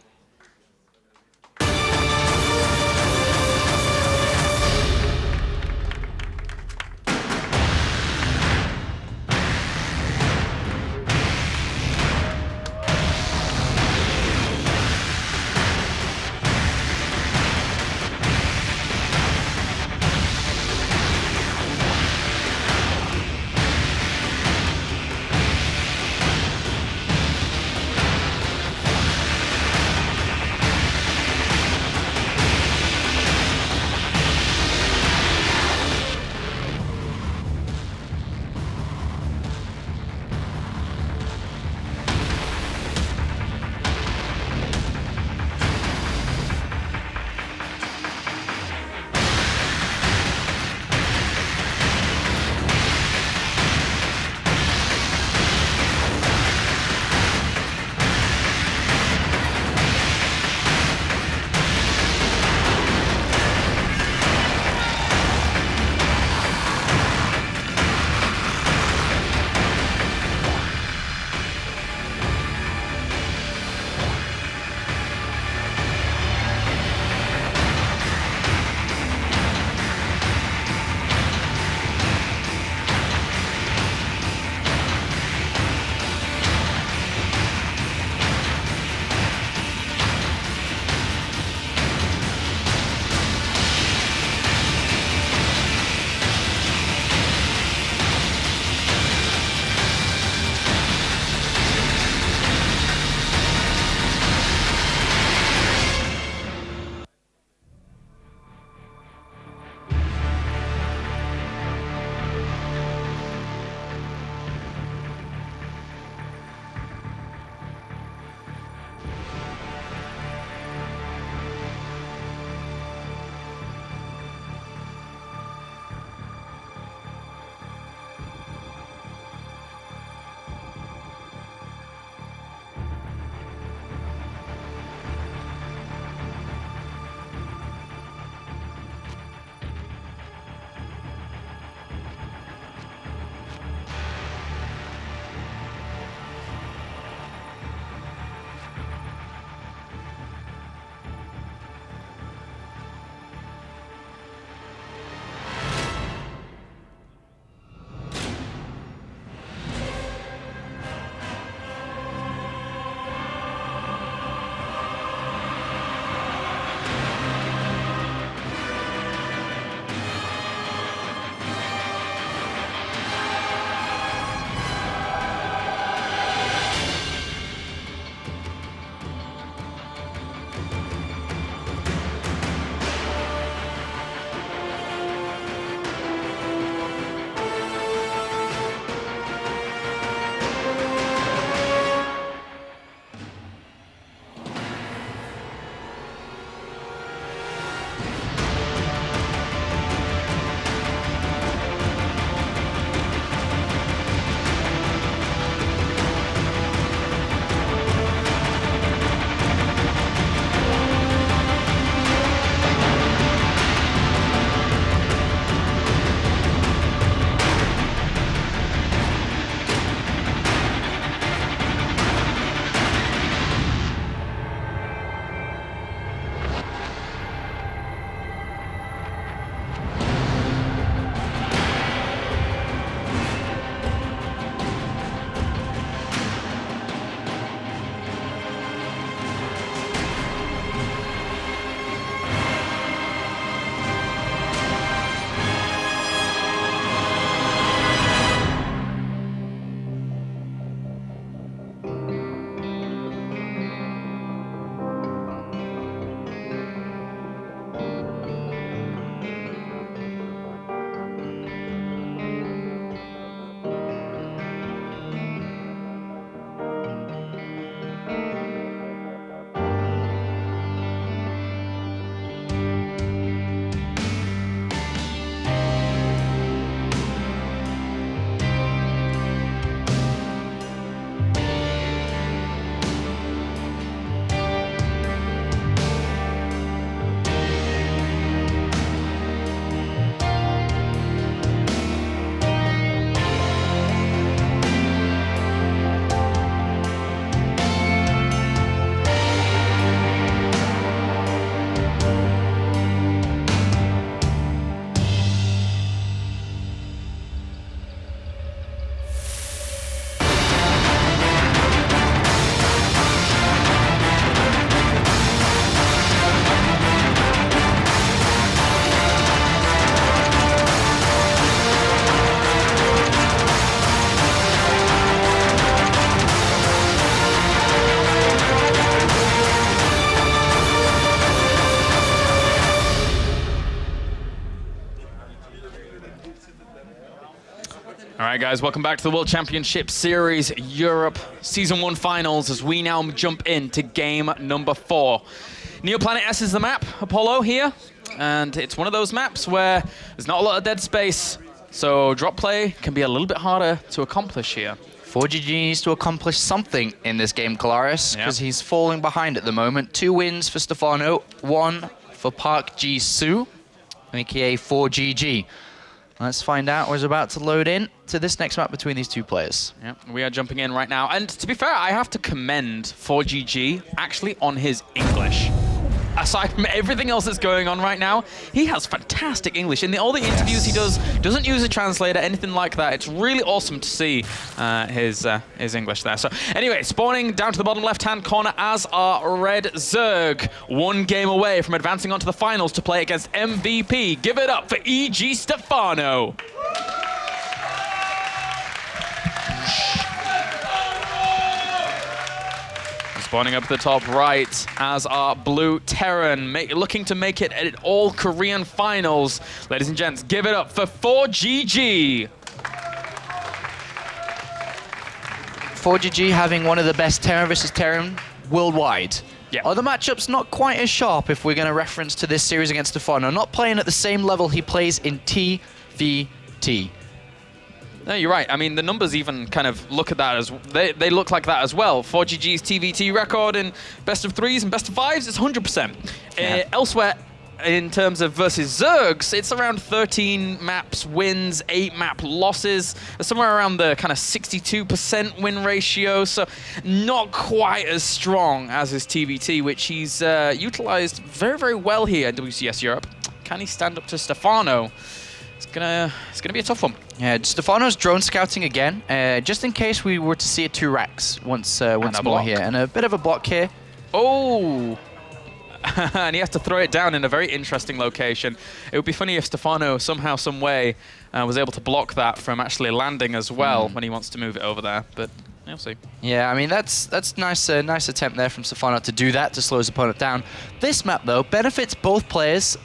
Speaker 11: right, guys, welcome back to the World Championship Series Europe Season 1 Finals as we now jump into game number 4. Neoplanet S is the map, Apollo, here, and it's one of those maps where there's not a lot of dead space, so drop play can be a little bit harder to accomplish here.
Speaker 10: ForGG needs to accomplish something in this game, Kalaris, because he's falling behind at the moment. 2 wins for Stephano, 1 for ForGG Su, aka ForGG. Let's find out what's about to load in to this next map between these 2 players.
Speaker 11: Yep, we are jumping in right now. And to be fair, I have to commend ForGG actually on his English. Aside from everything else that's going on right now, he has fantastic English. In all the interviews he doesn't use a translator, anything like that. It's really awesome to see his English there. So anyway, spawning down to the bottom left-hand corner as our Red Zerg. 1 game away from advancing on to the finals to play against MVP. Give it up for EG Stephano. Spawning up at the top right as our Blue Terran, looking to make it at all-Korean finals. Ladies and gents, give it up for ForGG.
Speaker 10: ForGG having one of the best Terran versus Terran worldwide.
Speaker 11: Yeah.
Speaker 10: Other matchups not quite as sharp if we're going to reference to this series against Stephano. Not playing at the same level he plays in TVT.
Speaker 11: No, you're right. I mean, the numbers even kind of look at that as they look like that as well. ForGG's TVT record in best of 3s and best of 5s is 100%.
Speaker 10: Yeah.
Speaker 11: Elsewhere, in terms of versus Zergs, it's around 13 maps wins, 8 map losses, somewhere around the kind of 62% win ratio. So not quite as strong as his TVT, which he's utilized very, very well here in WCS Europe. Can he stand up to Stephano? It's gonna be a tough one.
Speaker 10: Yeah, Stephano's drone scouting again, just in case we were to see a 2 racks once more here, and a bit of a block here.
Speaker 11: Oh, and he has to throw it down in a very interesting location. It would be funny if Stephano somehow, some way, was able to block that from actually landing as well when he wants to move it over there. But we'll see.
Speaker 10: Yeah, I mean that's nice attempt there from Stephano to do that to slow his opponent down. This map though benefits both players.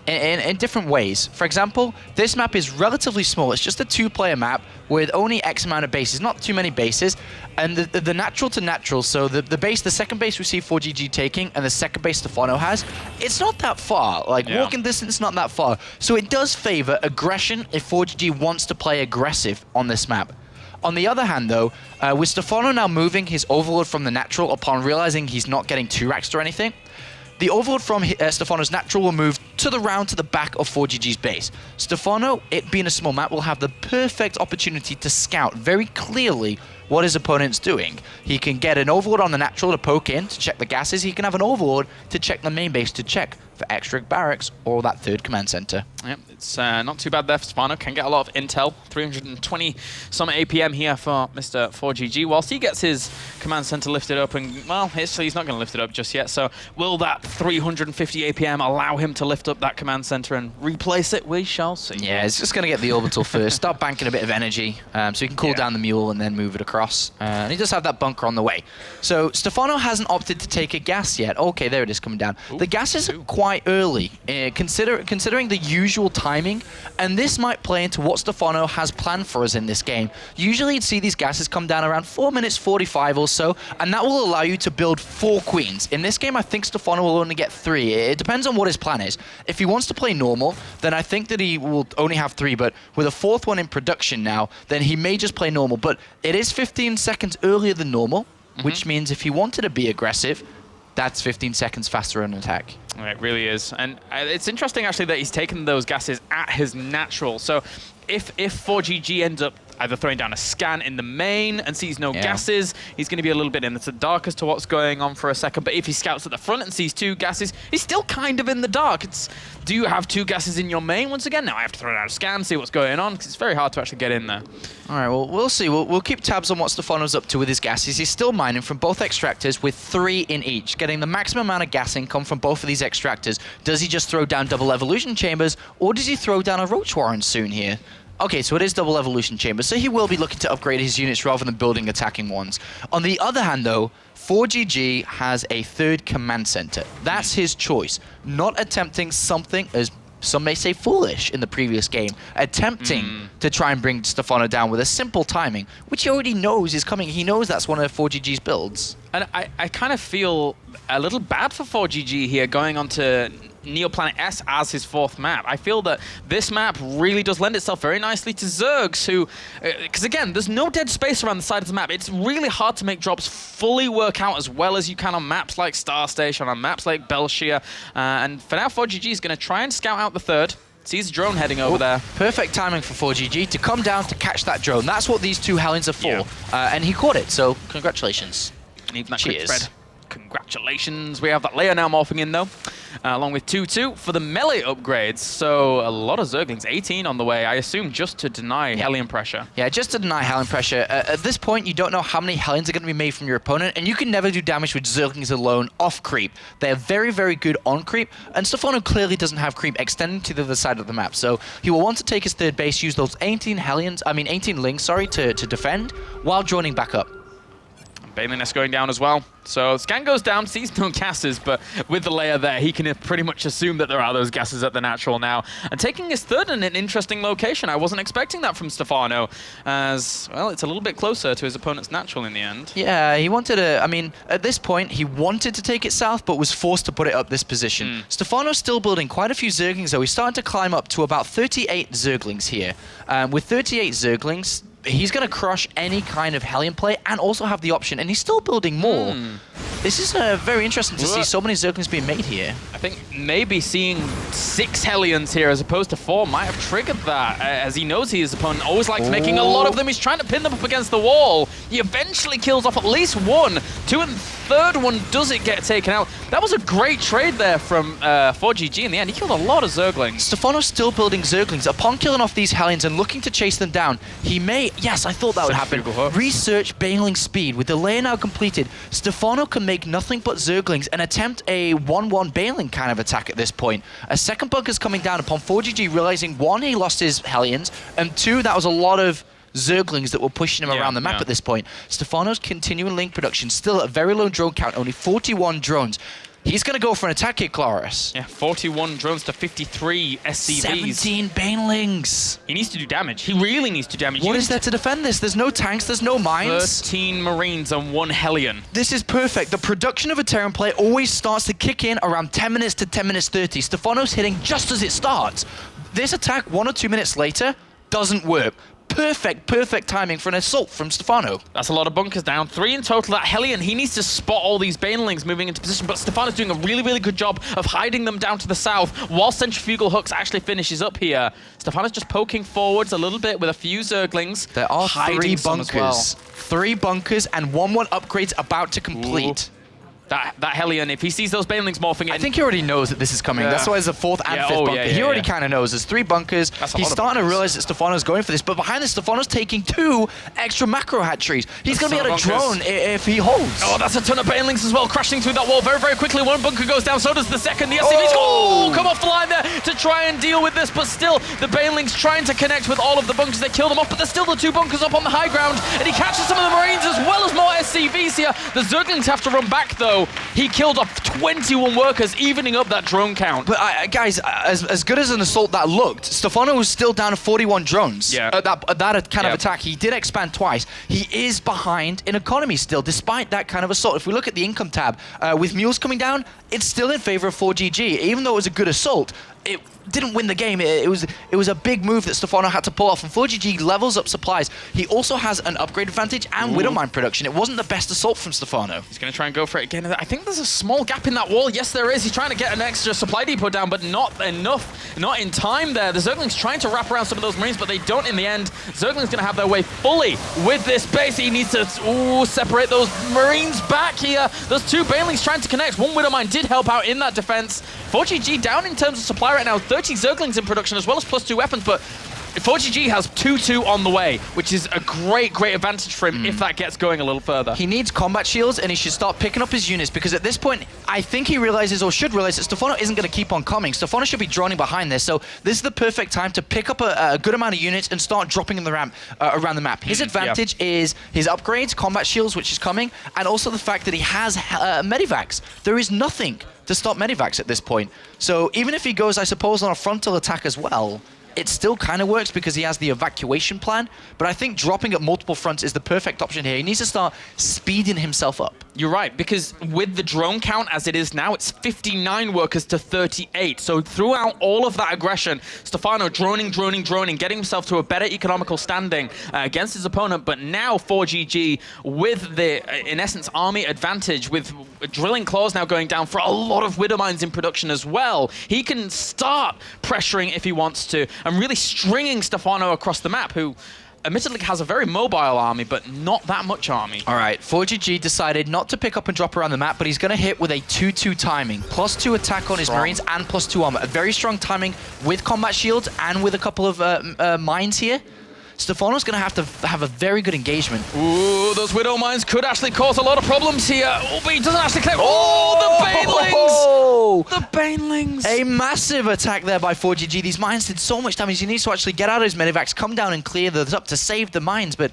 Speaker 10: In different ways. For example, this map is relatively small. It's just a 2-player map with only X amount of bases, not too many bases. And the natural to natural, so the second base we see ForGG taking, and the second base Stephano has, it's not that far. Like, walking distance, not that far. So it does favor aggression if ForGG wants to play aggressive on this map. On the other hand, though, with Stephano now moving his overload from the natural upon realizing he's not getting 2 racks or anything, the overload from Stephano's natural will move to the back of ForGG's base. Stephano, it being a small map, will have the perfect opportunity to scout very clearly what his opponent's doing. He can get an overload on the natural to poke in, to check the gases. He can have an overload to check the main base, to check for extra barracks or that 3rd command center.
Speaker 11: Yep, it's not too bad there for Stephano. Can get a lot of intel. 320 some APM here for Mr. ForGG. Whilst he gets his command center lifted up, and well, he's not going to lift it up just yet. So will that 350 APM allow him to lift up that command center and replace it? We shall see.
Speaker 10: Yeah, it's just going to get the orbital first. Start banking a bit of energy, so he can cool down the mule and then move it across. And he does have that bunker on the way. So Stephano hasn't opted to take a gas yet. Okay, there it is coming down. The gases are quite early, considering the usual timing, and this might play into what Stephano has planned for us in this game. Usually you'd see these gases come down around 4 minutes 45 or so, and that will allow you to build 4 queens. In this game, I think Stephano will only get 3. It depends on what his plan is. If he wants to play normal, then I think that he will only have 3, but with a 4th one in production now, then he may just play normal. But it is 15 seconds earlier than normal, which means if he wanted to be aggressive, that's 15 seconds faster on attack.
Speaker 11: It really is. And it's interesting, actually, that he's taken those gases at his natural. So if ForGG ends up either throwing down a scan in the main and sees no gases, he's going to be a little bit in the dark as to what's going on for a second. But if he scouts at the front and sees 2 gases, he's still kind of in the dark. Do you have 2 gases in your main once again? Now I have to throw down a scan, see what's going on, because it's very hard to actually get in there.
Speaker 10: All right, well, we'll see. We'll keep tabs on what Stephano's up to with his gases. He's still mining from both extractors with 3 in each, getting the maximum amount of gas income from both of these extractors. Does he just throw down double evolution chambers, or does he throw down a roach warren soon here? Okay, so it is double evolution chambers, so he will be looking to upgrade his units rather than building attacking ones. On the other hand, though, ForGG has a 3rd command center. That's his choice. Not attempting something as some may say foolish in the previous game, attempting to try and bring Stephano down with a simple timing, which he already knows is coming. He knows that's one of 4GG's builds.
Speaker 11: And I kind of feel a little bad for 4GG here going on to Neoplanet S as his 4th map. I feel that this map really does lend itself very nicely to Zergs, who, because again, there's no dead space around the side of the map. It's really hard to make drops fully work out as well as you can on maps like Star Station, on maps like Belshire. And for now, 4GG is going to try and scout out the 3rd. Sees a drone heading over there.
Speaker 10: Perfect timing for 4GG to come down to catch that drone. That's what these 2 Hellions are for. And he caught it, so congratulations.
Speaker 11: And even that quick spread. Congratulations. We have that layer now morphing in, though, along with 2-2 for the melee upgrades. So a lot of Zerglings, 18 on the way, I assume just to deny Hellion pressure.
Speaker 10: Yeah, just to deny Hellion pressure. At this point, you don't know how many Hellions are going to be made from your opponent, and you can never do damage with Zerglings alone off creep. They're very, very good on creep, and Stephano clearly doesn't have creep extending to the other side of the map. So he will want to take his 3rd base, use those 18 Lings, to defend, while droning back up.
Speaker 11: Baneliness going down as well. So Scan goes down, sees no gases, but with the layer there, he can pretty much assume that there are those gases at the natural now. And taking his 3rd in an interesting location. I wasn't expecting that from Stephano, as, well, it's a little bit closer to his opponent's natural in the end.
Speaker 10: Yeah, he wanted to, I mean, at this point, he wanted to take it south, but was forced to put it up this position. Stephano's still building quite a few Zerglings, though. He's starting to climb up to about 38 Zerglings here. With 38 Zerglings, he's going to crush any kind of Hellion play and also have the option, and he's still building more. This is very interesting to see so many Zerglings being made here.
Speaker 11: I think maybe seeing 6 Hellions here as opposed to 4 might have triggered that, as he knows his opponent always likes making a lot of them. He's trying to pin them up against the wall. He eventually kills off at least 1. 2 and 3rd one doesn't get taken out. That was a great trade there from 4GG in the end. He killed a lot of Zerglings.
Speaker 10: Stephano's still building Zerglings. Upon killing off these Hellions and looking to chase them down, he may, yes, I thought that would happen, research Baneling speed. With the layer now completed, Stephano can make nothing but Zerglings and attempt a 1-1 Baneling kind of attack at this point. A second bunker's coming down upon 4GG realizing, 1, he lost his Hellions, and 2, that was a lot of Zerglings that were pushing him around the map at this point. Stephano's continuing link production, still at a very low drone count, only 41 drones. He's going to go for an attack here, Claris.
Speaker 11: Yeah, 41 drones to 53 SCVs.
Speaker 10: 17 Banelings.
Speaker 11: He needs to do damage. He really needs to do damage.
Speaker 10: What is there to defend this? There's no tanks, there's no mines.
Speaker 11: 13 Marines and 1 Hellion.
Speaker 10: This is perfect. The production of a Terran play always starts to kick in around 10 minutes to 10 minutes 30. Stephano's hitting just as it starts. This attack 1 or 2 minutes later doesn't work. Perfect timing for an assault from Stephano.
Speaker 11: That's a lot of bunkers down. 3 in total. That Hellion, he needs to spot all these Banelings moving into position, but Stephano's doing a really, really good job of hiding them down to the south while Centrifugal Hooks actually finishes up here. Stephano's just poking forwards a little bit with a few Zerglings.
Speaker 10: There are 3 bunkers. 3 bunkers and 1-1 upgrades about to complete.
Speaker 11: Ooh. That Hellion, if he sees those Banelings morphing in...
Speaker 10: I think he already knows that this is coming. That's why there's a 4th and 5th bunker. He already kind of knows. There's 3 bunkers. He's starting to realize that Stephano's going for this, but behind this, Stephano's taking 2 extra macro hatcheries. He's going to be able to drone if he holds.
Speaker 11: Oh, that's a ton of Banelings as well, crashing through that wall very, very quickly. 1 bunker goes down, so does the second. The SCVs come off the line there to try and deal with this, but still, the Banelings trying to connect with all of the bunkers. They kill them off, but there's still the 2 bunkers up on the high ground, and he catches some of the Marines as well as more SCVs here. The Zerglings have to run back, though. He killed off 21 workers, evening up that drone count.
Speaker 10: But guys, as good as an assault that looked, Stephano was still down to 41 drones.
Speaker 11: Yeah.
Speaker 10: That kind of attack. He did expand twice. He is behind in economy still, despite that kind of assault. If we look at the income tab, with mules coming down, it's still in favor of 4GG. Even though it was a good assault, it didn't win the game. It was a big move that Stephano had to pull off, and 4GG levels up supplies. He also has an upgrade advantage and Widowmine production. It wasn't the best assault from Stephano.
Speaker 11: He's going to try and go for it again. I think there's a small gap in that wall. Yes, there is. He's trying to get an extra supply depot down, but not enough. Not in time there. The Zergling's trying to wrap around some of those Marines, but they don't in the end. Zergling's going to have their way fully with this base. He needs to separate those Marines back here. Those 2 Banelings trying to connect. 1 Widowmine did help out in that defense. 4GG down in terms of supply right now. 30 Zerglings in production as well as +2 weapons, but ForGG has 2-2 on the way, which is a great advantage for him if that gets going a little further.
Speaker 10: He needs combat shields, and he should start picking up his units, because at this point, I think he realizes, or should realize, that Stephano isn't going to keep on coming. Stephano should be droning behind this, so this is the perfect time to pick up a good amount of units and start dropping in the ramp around the map. His advantage is his upgrades, combat shields, which is coming, and also the fact that he has medivacs. There is nothing to stop medivacs at this point. So even if he goes, I suppose, on a frontal attack as well, it still kind of works because he has the evacuation plan, but I think dropping at multiple fronts is the perfect option here. He needs to start speeding himself up.
Speaker 11: You're right, because with the drone count as it is now, it's 59 workers to 38. So throughout all of that aggression, Stephano droning, getting himself to a better economical standing against his opponent. But now ForGG with the, in essence, army advantage, with drilling claws now going down for a lot of Widow Mines in production as well. He can start pressuring if he wants to, and really stringing Stephano across the map, who admittedly has a very mobile army, but not that much army.
Speaker 10: All right, ForGG decided not to pick up and drop around the map, but he's going to hit with a 2-2 timing. +2 attack on his Marines and +2 armor. A very strong timing with combat shields and with a couple of mines here. Stephano's going to have a very good engagement.
Speaker 11: Ooh, those Widow Mines could actually cause a lot of problems here. Oh, but he doesn't actually clear. Oh, the Banelings!
Speaker 10: Oh,
Speaker 11: the Banelings!
Speaker 10: A massive attack there by ForGG. These mines did so much damage. He needs to actually get out of his medivacs, come down and clear those up to save the mines, but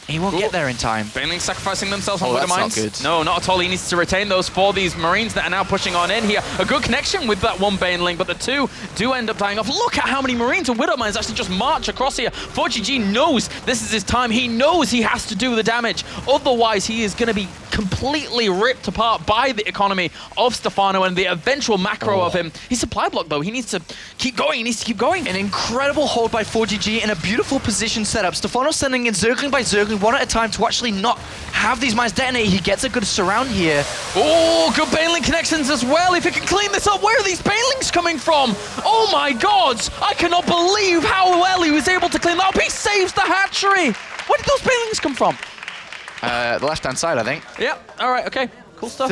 Speaker 10: he won't get there in time.
Speaker 11: Banelings sacrificing themselves on
Speaker 10: Widow
Speaker 11: Mines.
Speaker 10: Not good.
Speaker 11: No, not at all. He needs to retain those for these Marines that are now pushing on in here. A good connection with that one Baneling, but the two do end up dying off. Look at how many Marines and Widow Mines actually just march across here. ForGG knows this is his time. He knows he has to do the damage. Otherwise, he is going to be completely ripped apart by the economy of Stephano and the eventual macro of him. He's supply block, though. He needs to keep going. He needs to keep going.
Speaker 10: An incredible hold by ForGG in a beautiful position setup. Stephano sending in Zergling by Zergling, one at a time, to actually not have these mines detonate. He gets a good surround here.
Speaker 11: Oh, good Baneling connections as well. If he can clean this up, where are these Banelings coming from? Oh my God! I cannot believe how well he was able to clean that up. He saves the hatchery. Where did those Banelings come from?
Speaker 10: The left-hand side, I think.
Speaker 11: Yep. All right. Okay. Cool stuff.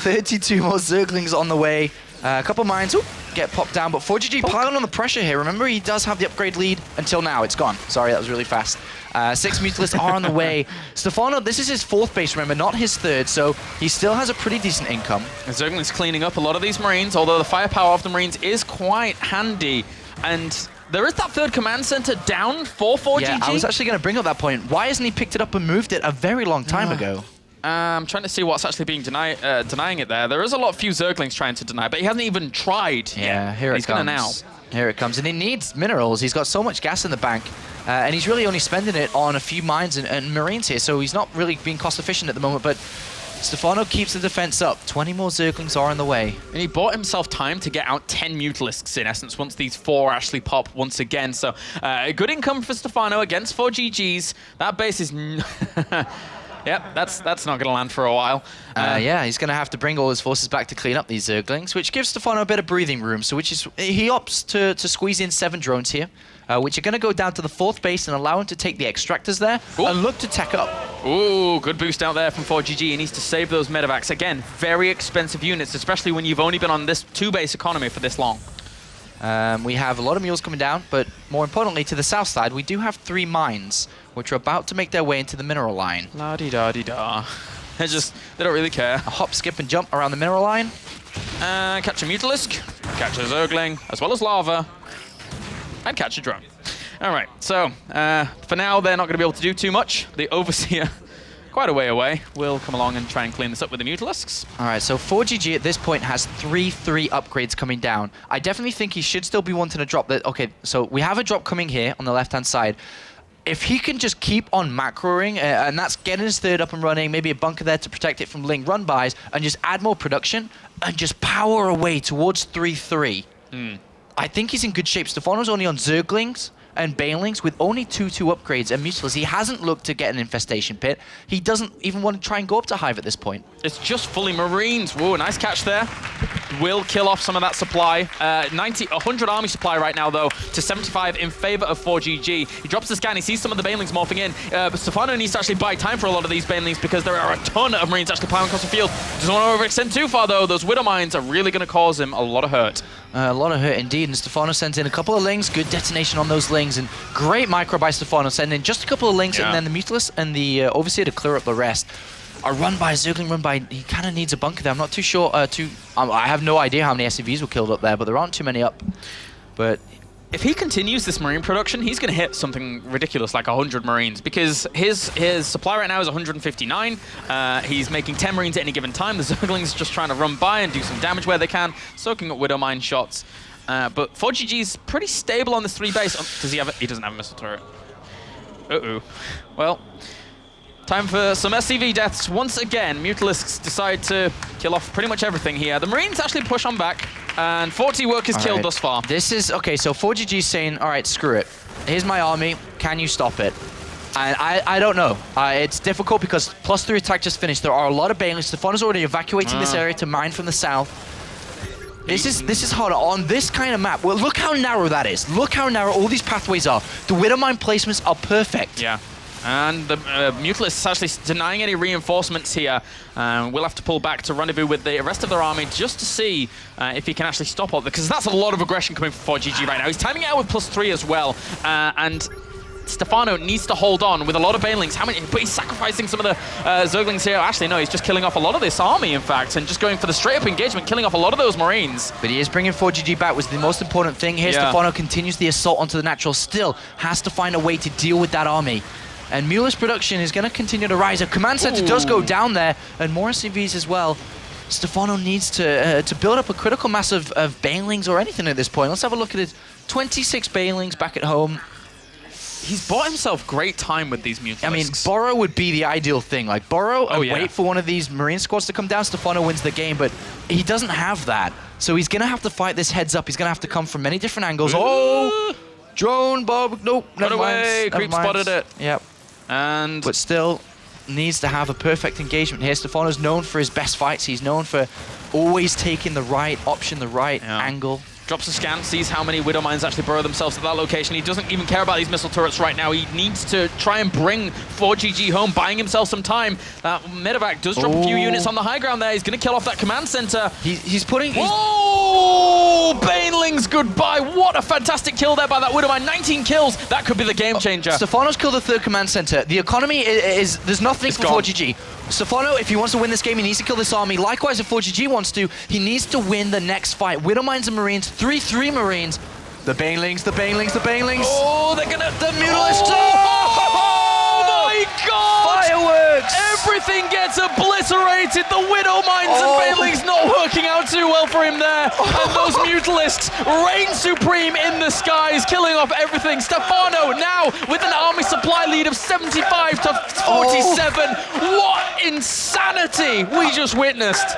Speaker 10: 32 more Zerglings on the way. A couple mines get popped down, but ForGG piling on the pressure here. Remember, he does have the upgrade lead until now. It's gone. Sorry, that was really fast. 6 Mutalisks are on the way. Stephano, this is his 4th base, remember, not his 3rd, so he still has a pretty decent income.
Speaker 11: Zergling's cleaning up a lot of these Marines, although the firepower of the Marines is quite handy. And there is that 3rd command center down for ForGG.
Speaker 10: Yeah, I was actually going to bring up that point. Why hasn't he picked it up and moved it a very long time ago?
Speaker 11: I'm trying to see what's actually being denying it there. There is a lot of few Zerglings trying to deny, but he hasn't even tried
Speaker 10: Yeah,
Speaker 11: yet.
Speaker 10: Here it
Speaker 11: He's gonna now.
Speaker 10: Here it comes, and he needs minerals. He's got so much gas in the bank, and he's really only spending it on a few mines and Marines here, so he's not really being cost efficient at the moment, but Stephano keeps the defense up. 20 more Zerglings are on the way.
Speaker 11: And he bought himself time to get out 10 Mutalisks, in essence, once these 4 actually pop once again. So a good income for Stephano against 4GGs. That base is... Yep, that's not going to land for a while.
Speaker 10: Yeah, he's going to have to bring all his forces back to clean up these Zerglings, which gives Stephano a bit of breathing room. So he opts to squeeze in 7 drones here, which are going to go down to the 4th base and allow him to take the extractors there and look to tech up.
Speaker 11: Ooh, good boost out there from ForGG. He needs to save those medevacs. Again, very expensive units, especially when you've only been on this 2-base economy for this long.
Speaker 10: We have a lot of mules coming down, but more importantly, to the south side, we do have 3 mines, which are about to make their way into the mineral line.
Speaker 11: La-di-da-di-da. They don't really care.
Speaker 10: A hop, skip, and jump around the mineral line.
Speaker 11: Catch a Mutalisk, catch a Zergling, as well as lava, and catch a drone. All right, so for now, they're not going to be able to do too much. The Overseer, quite a way away, will come along and try and clean this up with the Mutalisks.
Speaker 10: All right, so ForGG at this point has 3 upgrades coming down. I definitely think he should still be wanting to drop that. Okay, so we have a drop coming here on the left-hand side. If he can just keep on macroing, and that's getting his 3rd up and running, maybe a bunker there to protect it from Ling run-bys, and just add more production, and just power away towards 3-3. I think he's in good shape. Stephano's only on Zerglings and Banelings with only 2-2 upgrades and Mutalisks. He hasn't looked to get an infestation pit. He doesn't even want to try and go up to Hive at this point.
Speaker 11: It's just fully Marines. Whoa, nice catch there. will kill off some of that supply. 100 army supply right now, though, to 75 in favor of ForGG. He drops the scan, he sees some of the Banelings morphing in. But Stephano needs to actually buy time for a lot of these Banelings because there are a ton of Marines actually plowing across the field. Doesn't want to overextend too far, though. Those Widow Mines are really going to cause him a lot of hurt.
Speaker 10: A lot of hurt indeed, and Stephano sends in a couple of lings, good detonation on those lings, and great micro by Stephano, sending in just a couple of lings, and then the Mutalisk and the Overseer to clear up the rest. A run by, Zergling run by, he kind of needs a bunker there. I'm not too sure, I have no idea how many SCVs were killed up there, but there aren't too many up. But
Speaker 11: if he continues this Marine production, he's going to hit something ridiculous like 100 Marines because his supply right now is 159. He's making 10 Marines at any given time. The Zergling's just trying to run by and do some damage where they can, soaking up Widow Mine shots. But ForGG's pretty stable on this 3 base. Does he have? He doesn't have a missile turret. Uh-oh. Well, time for some SCV deaths. Once again, Mutalisks decide to kill off pretty much everything here. The Marines actually push on back, and 40 workers killed thus far.
Speaker 10: This is, okay, so ForGG's saying, all right, screw it. Here's my army. Can you stop it? And I don't know. It's difficult because +3 attack just finished. There are a lot of Banelings. Stephano's already evacuating this area to mine from the south. This is hard on this kind of map. Well, look how narrow that is. Look how narrow all these pathways are. The Widow Mine placements are perfect.
Speaker 11: Yeah. And the Mutalisk is actually denying any reinforcements here. We'll have to pull back to rendezvous with the rest of their army just to see if he can actually stop all, because that's a lot of aggression coming from ForGG right now. He's timing it out with +3 as well. And Stephano needs to hold on with a lot of Banelings. But he's sacrificing some of the Zerglings here. Actually, no, he's just killing off a lot of this army, in fact, and just going for the straight-up engagement, killing off a lot of those Marines.
Speaker 10: But he is bringing ForGG back, was the most important thing. Here, Stephano continues the assault onto the natural, still has to find a way to deal with that army. And Mutalisk production is going to continue to rise. A command center does go down there, and more SCVs as well. Stephano needs to build up a critical mass of Banelings or anything at this point. Let's have a look at it. 26 Banelings back at home.
Speaker 11: He's bought himself great time with these Mutalisks.
Speaker 10: I mean, burrow would be the ideal thing. Like, burrow and wait for one of these Marine squads to come down. Stephano wins the game, but he doesn't have that. So he's going to have to fight this heads up. He's going to have to come from many different angles. Oh! Drone, Bob. Nope, never mind.
Speaker 11: Creep spotted it.
Speaker 10: Yep. But still needs to have a perfect engagement here. Stephano's known for his best fights. He's known for always taking the right option, the right angle.
Speaker 11: Drops a scan, sees how many Widow Mines actually burrow themselves at that location. He doesn't even care about these missile turrets right now. He needs to try and bring ForGG home, buying himself some time. Medevac does drop a few units on the high ground there. He's going to kill off that command center.
Speaker 10: He's putting...
Speaker 11: Whoa! Banelings, goodbye. What a fantastic kill there by that Widow Mine. 19 kills. That could be the game changer.
Speaker 10: Stephano's killed the 3rd command center. The economy is there's nothing for ForGG. Stephano, if he wants to win this game, he needs to kill this army. Likewise, if ForGG wants to, he needs to win the next fight. Widow Mines and Marines, 3-3 Marines. The Banelings, the Banelings, the Banelings.
Speaker 11: Oh, they're gonna...
Speaker 10: The Mutalisks.
Speaker 11: Oh my God!
Speaker 10: Fireworks!
Speaker 11: Everything gets obliterated. The Widow Mines and Banelings not working out too well for him there. And those Mutalisks reign supreme in the skies, killing off everything. Stephano now with an army supply lead of 75 to 47. What insanity we just witnessed.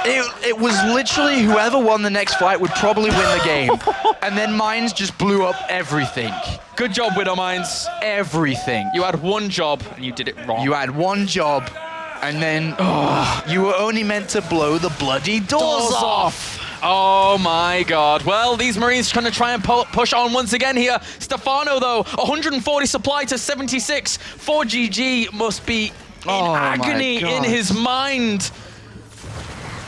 Speaker 10: It was literally whoever won the next fight would probably win the game. And then Mines just blew up everything.
Speaker 11: Good job, Widow Mines.
Speaker 10: Everything.
Speaker 11: You had one job and you did it wrong.
Speaker 10: You had one job and then you were only meant to blow the bloody doors off.
Speaker 11: Oh my God. Well, these Marines trying to try and push on once again here. Stephano, though, 140 supply to 76. ForGG must be in agony in his mind.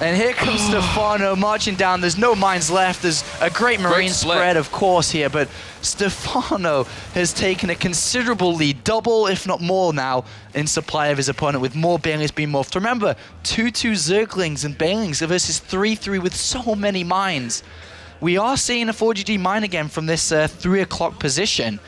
Speaker 10: And here comes Stephano marching down. There's no mines left. There's a great Marine spread, of course, here. But Stephano has taken a considerable lead, double, if not more now, in supply of his opponent, with more Banelings being morphed. Remember, 2-2 Zerglings and Banelings versus 3-3 with so many mines. We are seeing a ForGG mine again from this 3 o'clock position.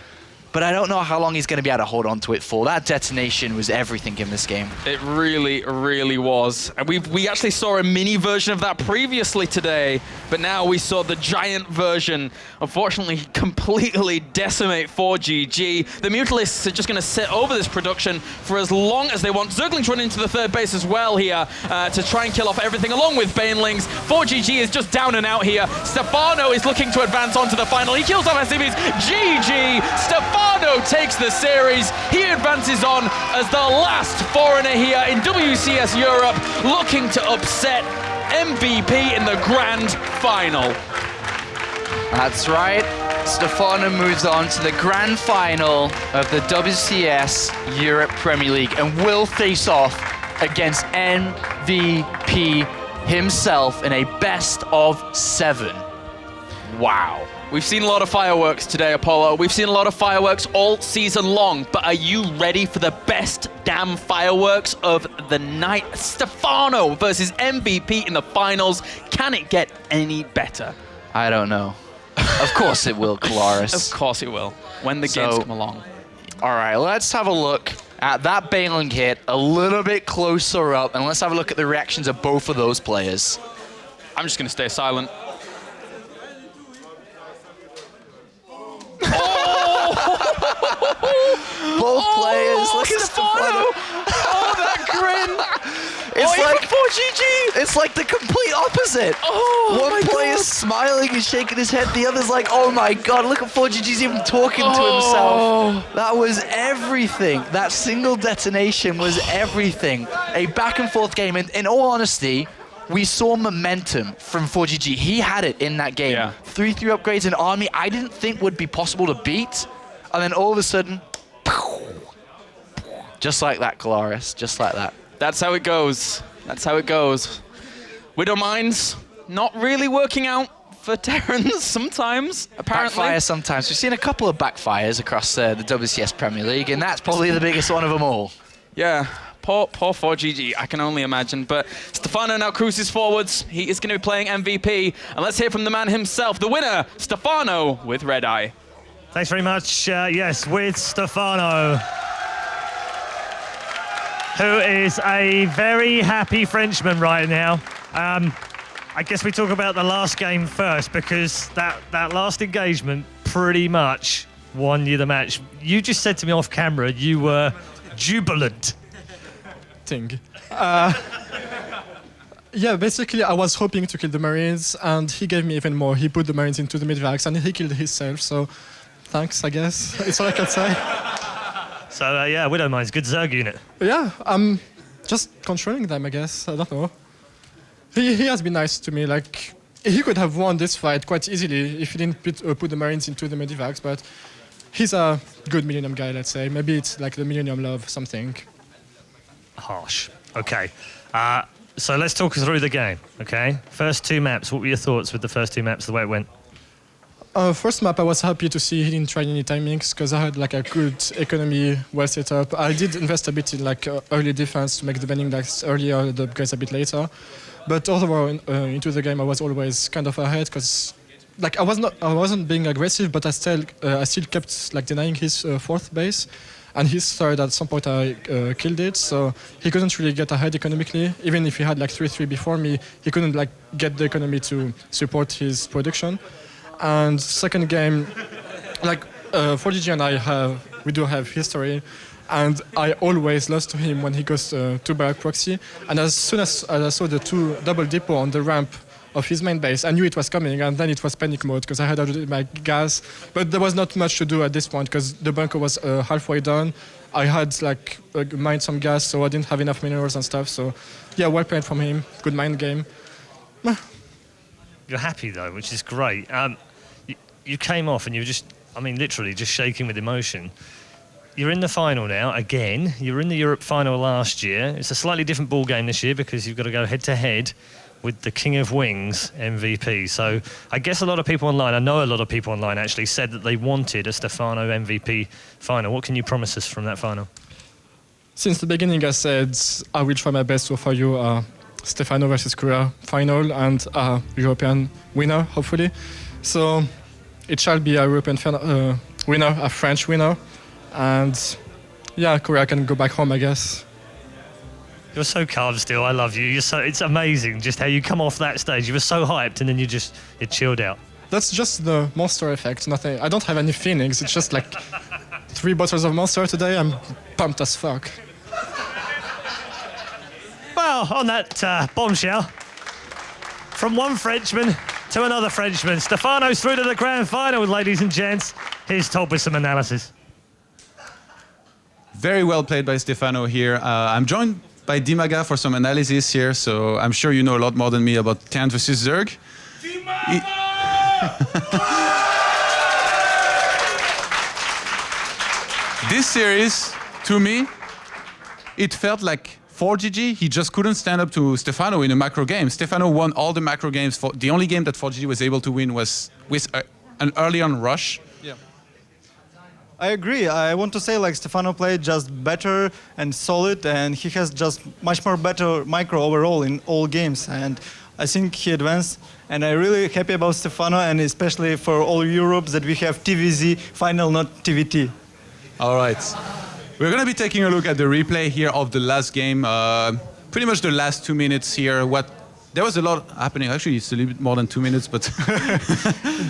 Speaker 10: But I don't know how long he's going to be able to hold on to it for. That detonation was everything in this game.
Speaker 11: It really, really was. And we actually saw a mini version of that previously today, but now we saw the giant version. Unfortunately, completely decimate ForGG. The Mutalisks are just going to sit over this production for as long as they want. Zerglings run into the 3rd base as well here to try and kill off everything along with Banelings. ForGG is just down and out here. Stephano is looking to advance on to the final. He kills off SCVs. GG! Stephano takes the series. He advances on as the last foreigner here in WCS Europe, looking to upset MVP in the grand final.
Speaker 10: That's right. Stephano moves on to the grand final of the WCS Europe Premier League and will face off against MVP himself in a best of 7. Wow.
Speaker 11: We've seen a lot of fireworks today, Apollo. We've seen a lot of fireworks all season long, but are you ready for the best damn fireworks of the night? Stephano versus MVP in the finals. Can it get any better?
Speaker 10: I don't know. Of course it will, Kolaris.
Speaker 11: Of course it will, when the games come along.
Speaker 10: All right, let's have a look at that bailing hit a little bit closer up, and let's have a look at the reactions of both of those players.
Speaker 11: I'm just going to stay silent.
Speaker 10: Both players, look at Stephano.
Speaker 11: Oh, that grin.
Speaker 10: It's like
Speaker 11: ForGG.
Speaker 10: It's like the complete opposite. One player's smiling and shaking his head, the other's like, oh my god, look at ForGG's even talking to himself. That was everything. That single detonation was everything. A back and forth game, and in all honesty, we saw momentum from ForGG. He had it in that game.
Speaker 11: Yeah.
Speaker 10: 3-3 upgrades in Army I didn't think would be possible to beat. And then all of a sudden, just like that, Kolaris, just like that.
Speaker 11: That's how it goes. That's how it goes. Widow Mines not really working out for Terrans sometimes, apparently.
Speaker 10: Backfire sometimes. We've seen a couple of backfires across the WCS Premier League, and that's probably the biggest one of them all.
Speaker 11: Yeah, poor ForGG, I can only imagine. But Stephano now cruises forwards. He is going to be playing MVP. And let's hear from the man himself, the winner, Stephano with Red Eye.
Speaker 1: Thanks very much. Yes, with Stephano, who is a very happy Frenchman right now. I guess we talk about the last game first, because that last engagement pretty much won you the match. You just said to me off camera you were jubilant.
Speaker 13: Yeah, basically I was hoping to kill the Marines, and he gave me even more. He put the Marines into the mid-vax and he killed himself, so thanks, I guess. It's all I can say.
Speaker 1: So yeah, Widow Mines, good Zerg unit.
Speaker 13: Yeah, I'm just controlling them, I guess. I don't know. He has been nice to me. Like, he could have won this fight quite easily if he didn't put the Marines into the medivacs, but he's a good Millennium guy, let's say. Maybe it's like the Millennium love something.
Speaker 1: Harsh. Okay. So let's talk through the game, okay? First 2 maps, what were your thoughts with the first 2 maps, the way it went?
Speaker 13: First map, I was happy to see he didn't try any timings, because I had like a good economy well set up. I did invest a bit in like early defense to make the bending decks earlier, the upgrades a bit later. But overall, into the game, I was always kind of ahead, because like I wasn't being aggressive, but I still kept like denying his 4th base, and his 3rd at some point I killed it. So he couldn't really get ahead economically. Even if he had like 3-3 before me, he couldn't like get the economy to support his production. And second game, like ForGG and we do have history, and I always lost to him when he goes to Barrack Proxy. And as soon as I saw the 2 double depot on the ramp of his main base, I knew it was coming, and then it was panic mode because I had already my gas. But there was not much to do at this point because the bunker was halfway done. I had like mined some gas, so I didn't have enough minerals and stuff. So yeah, well played from him. Good mind game.
Speaker 1: You're happy though, which is great. You came off and you were just, I mean, literally just shaking with emotion. You're in the final now, again. You were in the Europe final last year. It's a slightly different ball game this year because you've got to go head-to-head with the King of Wings MVP. So I guess a lot of people online, I know a lot of people online actually said that they wanted a Stephano MVP final. What can you promise us from that final?
Speaker 13: Since the beginning, I said I will try my best to offer you a Stephano versus Korea final and a European winner, hopefully. So it shall be a European winner, a French winner, and yeah, Korea can go back home, I guess.
Speaker 1: You're so calm still. I love you. It's amazing just how you come off that stage. You were so hyped and then you chilled out.
Speaker 13: That's just the Monster effect. Nothing. I don't have any feelings. It's just like 3 bottles of Monster today. I'm pumped as fuck.
Speaker 1: Well, on that bombshell, from one Frenchman to another Frenchman, Stephano's through to the grand final, ladies and gents. Here's Todd with some analysis.
Speaker 14: Very well played by Stephano here. I'm joined by Dimaga for some analysis here, so I'm sure you know a lot more than me about Terran versus Zerg. This series, to me, it felt like ForGG, he just couldn't stand up to Stephano in a macro game. Stephano won all the macro games. The only game that ForGG was able to win was with an early on rush.
Speaker 15: Yeah. I agree. I want to say like Stephano played just better and solid, and he has just much more better micro overall in all games. And I think he advanced, and I'm really happy about Stephano, and especially for all Europe that we have TVZ final, not TVT.
Speaker 14: All right. We're going to be taking a look at the replay here of the last game. Pretty much the last 2 minutes here. There was a lot happening. Actually, it's a little bit more than 2 minutes, but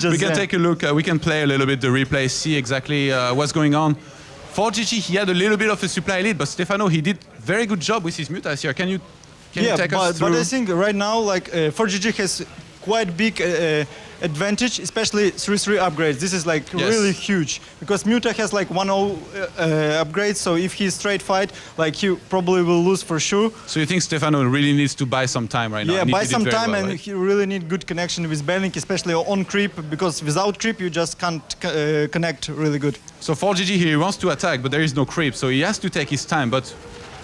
Speaker 14: we can take a look. We can play a little bit the replay, see exactly what's going on. ForGG, he had a little bit of a supply lead, but Stephano, he did very good job with his mutas here. Can you take us through?
Speaker 15: But I think right now, like ForGG has quite big advantage, especially 3-3 upgrades. This is like really huge because Muta has like 1-0 upgrade, so if he straight fight, like he probably will lose for sure.
Speaker 14: So you think Stephano really needs to buy some time right now?
Speaker 15: Yeah, buy some time, and he really need good connection with Belink, especially on creep, because without creep you just can't connect really good.
Speaker 14: So ForGG here, he wants to attack, but there is no creep, so he has to take his time. But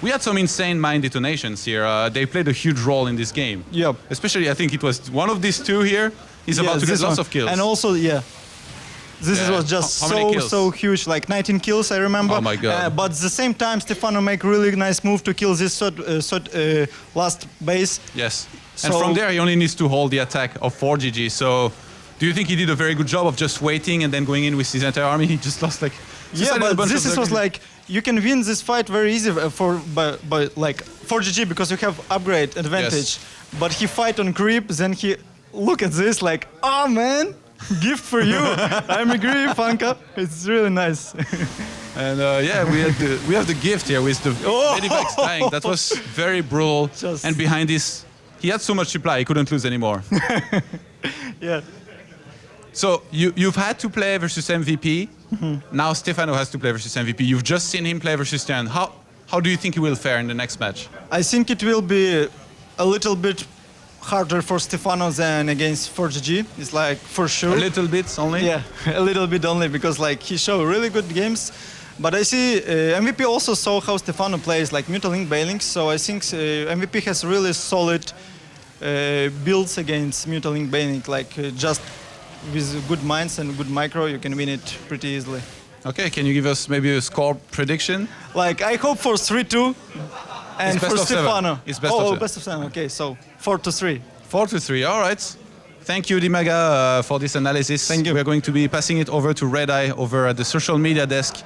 Speaker 14: we had some insane mine detonations here. They played a huge role in this game.
Speaker 15: Yeah.
Speaker 14: Especially, I think it was one of these two here. He's about to get lots of kills.
Speaker 15: And also, this was just so huge, like 19 kills, I remember.
Speaker 14: Oh my god.
Speaker 15: But at the same time, Stephano make really nice move to kill this last base.
Speaker 14: Yes. And from there, he only needs to hold the attack of ForGG. So do you think he did a very good job of just waiting and then going in with his entire army? He just lost like...
Speaker 15: but this was like, you can win this fight very easy by like ForGG because you have upgrade advantage.
Speaker 14: Yes.
Speaker 15: But he fight on creep, then he look at this like, oh man, gift for you. I'm agree, Funka. It's really nice.
Speaker 14: And we have the gift here with the Medivacs dying. That was very brutal. And behind this, he had so much supply, he couldn't lose anymore.
Speaker 15: Yeah.
Speaker 14: So you've had to play versus MVP. Now Stephano has to play versus MVP. You've just seen him play versus Terran. How do you think he will fare in the next match?
Speaker 15: I think it will be a little bit harder for Stephano than against ForGG. It's like for sure.
Speaker 14: A little bit only?
Speaker 15: Yeah, a little bit only because like he showed really good games. But I see MVP also saw how Stephano plays like Mutalink, Bailink. So I think MVP has really solid builds against Mutalink, Bailink. Like just with good minds and good micro, you can win it pretty easily.
Speaker 14: Okay, can you give us maybe a score prediction?
Speaker 15: Like I hope for 3-2. And for Stephano.
Speaker 14: It's best of 7.
Speaker 15: Best of 7. Okay, so 4-3.
Speaker 14: 4-3, all right. Thank you, Dimaga, for this analysis.
Speaker 15: Thank you.
Speaker 14: We're going to be passing it over to Red Eye over at the social media desk.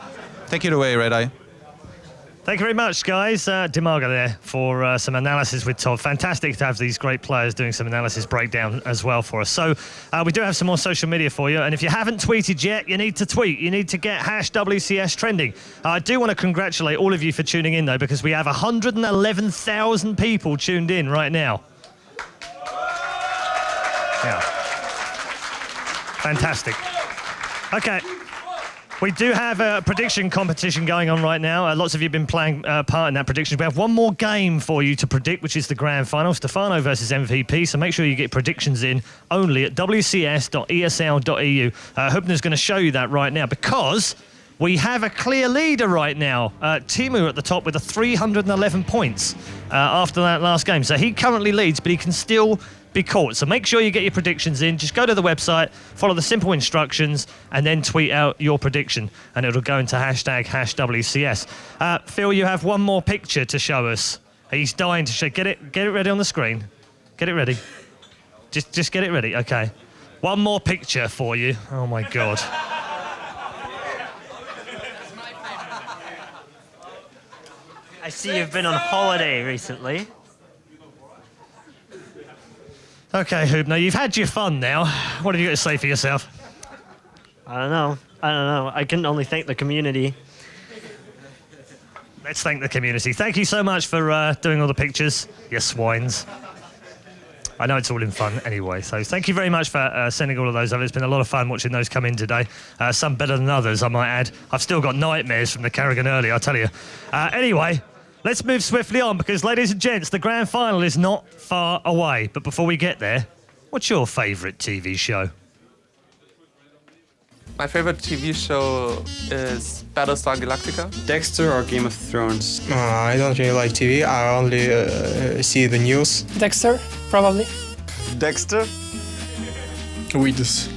Speaker 14: Take it away, Red Eye.
Speaker 1: Thank you very much, guys. Dimaga there for some analysis with Todd. Fantastic to have these great players doing some analysis breakdown as well for us. So we do have some more social media for you. And if you haven't tweeted yet, you need to tweet. You need to get #WCS trending. I do want to congratulate all of you for tuning in, though, because we have 111,000 people tuned in right now. Yeah. Fantastic. Okay. We do have a prediction competition going on right now. Lots of you have been playing part in that prediction. We have one more game for you to predict, which is the grand final, Stephano versus MVP. So make sure you get predictions in only at wcs.esl.eu. Hubner's going to show you that right now because we have a clear leader right now. Timu at the top with 311 points after that last game. So he currently leads, but he can still be caught. So make sure you get your predictions in. Just go to the website, follow the simple instructions, and then tweet out your prediction. And it'll go into #WCS. Phil, you have one more picture to show us. He's dying to show. Get it ready on the screen. Get it ready. Just get it ready. Okay. One more picture for you. Oh my God.
Speaker 16: I see you've been on holiday recently.
Speaker 1: Okay, Hubner, you've had your fun now. What have you got to say for yourself?
Speaker 16: I don't know. I can only thank the community.
Speaker 1: Let's thank the community. Thank you so much for doing all the pictures, you swines. I know it's all in fun anyway, so thank you very much for sending all of those over. It's been a lot of fun watching those come in today. Some better than others, I might add. I've still got nightmares from the Carrigan early, I'll tell you. Anyway, Let's move swiftly on because, ladies and gents, the grand final is not far away. But before we get there, what's your favourite TV show?
Speaker 17: My favorite TV show is Battlestar Galactica.
Speaker 18: Dexter or Game of Thrones?
Speaker 19: I don't really like TV. I only see the news.
Speaker 20: Dexter, probably.
Speaker 15: Dexter?
Speaker 19: Weeds.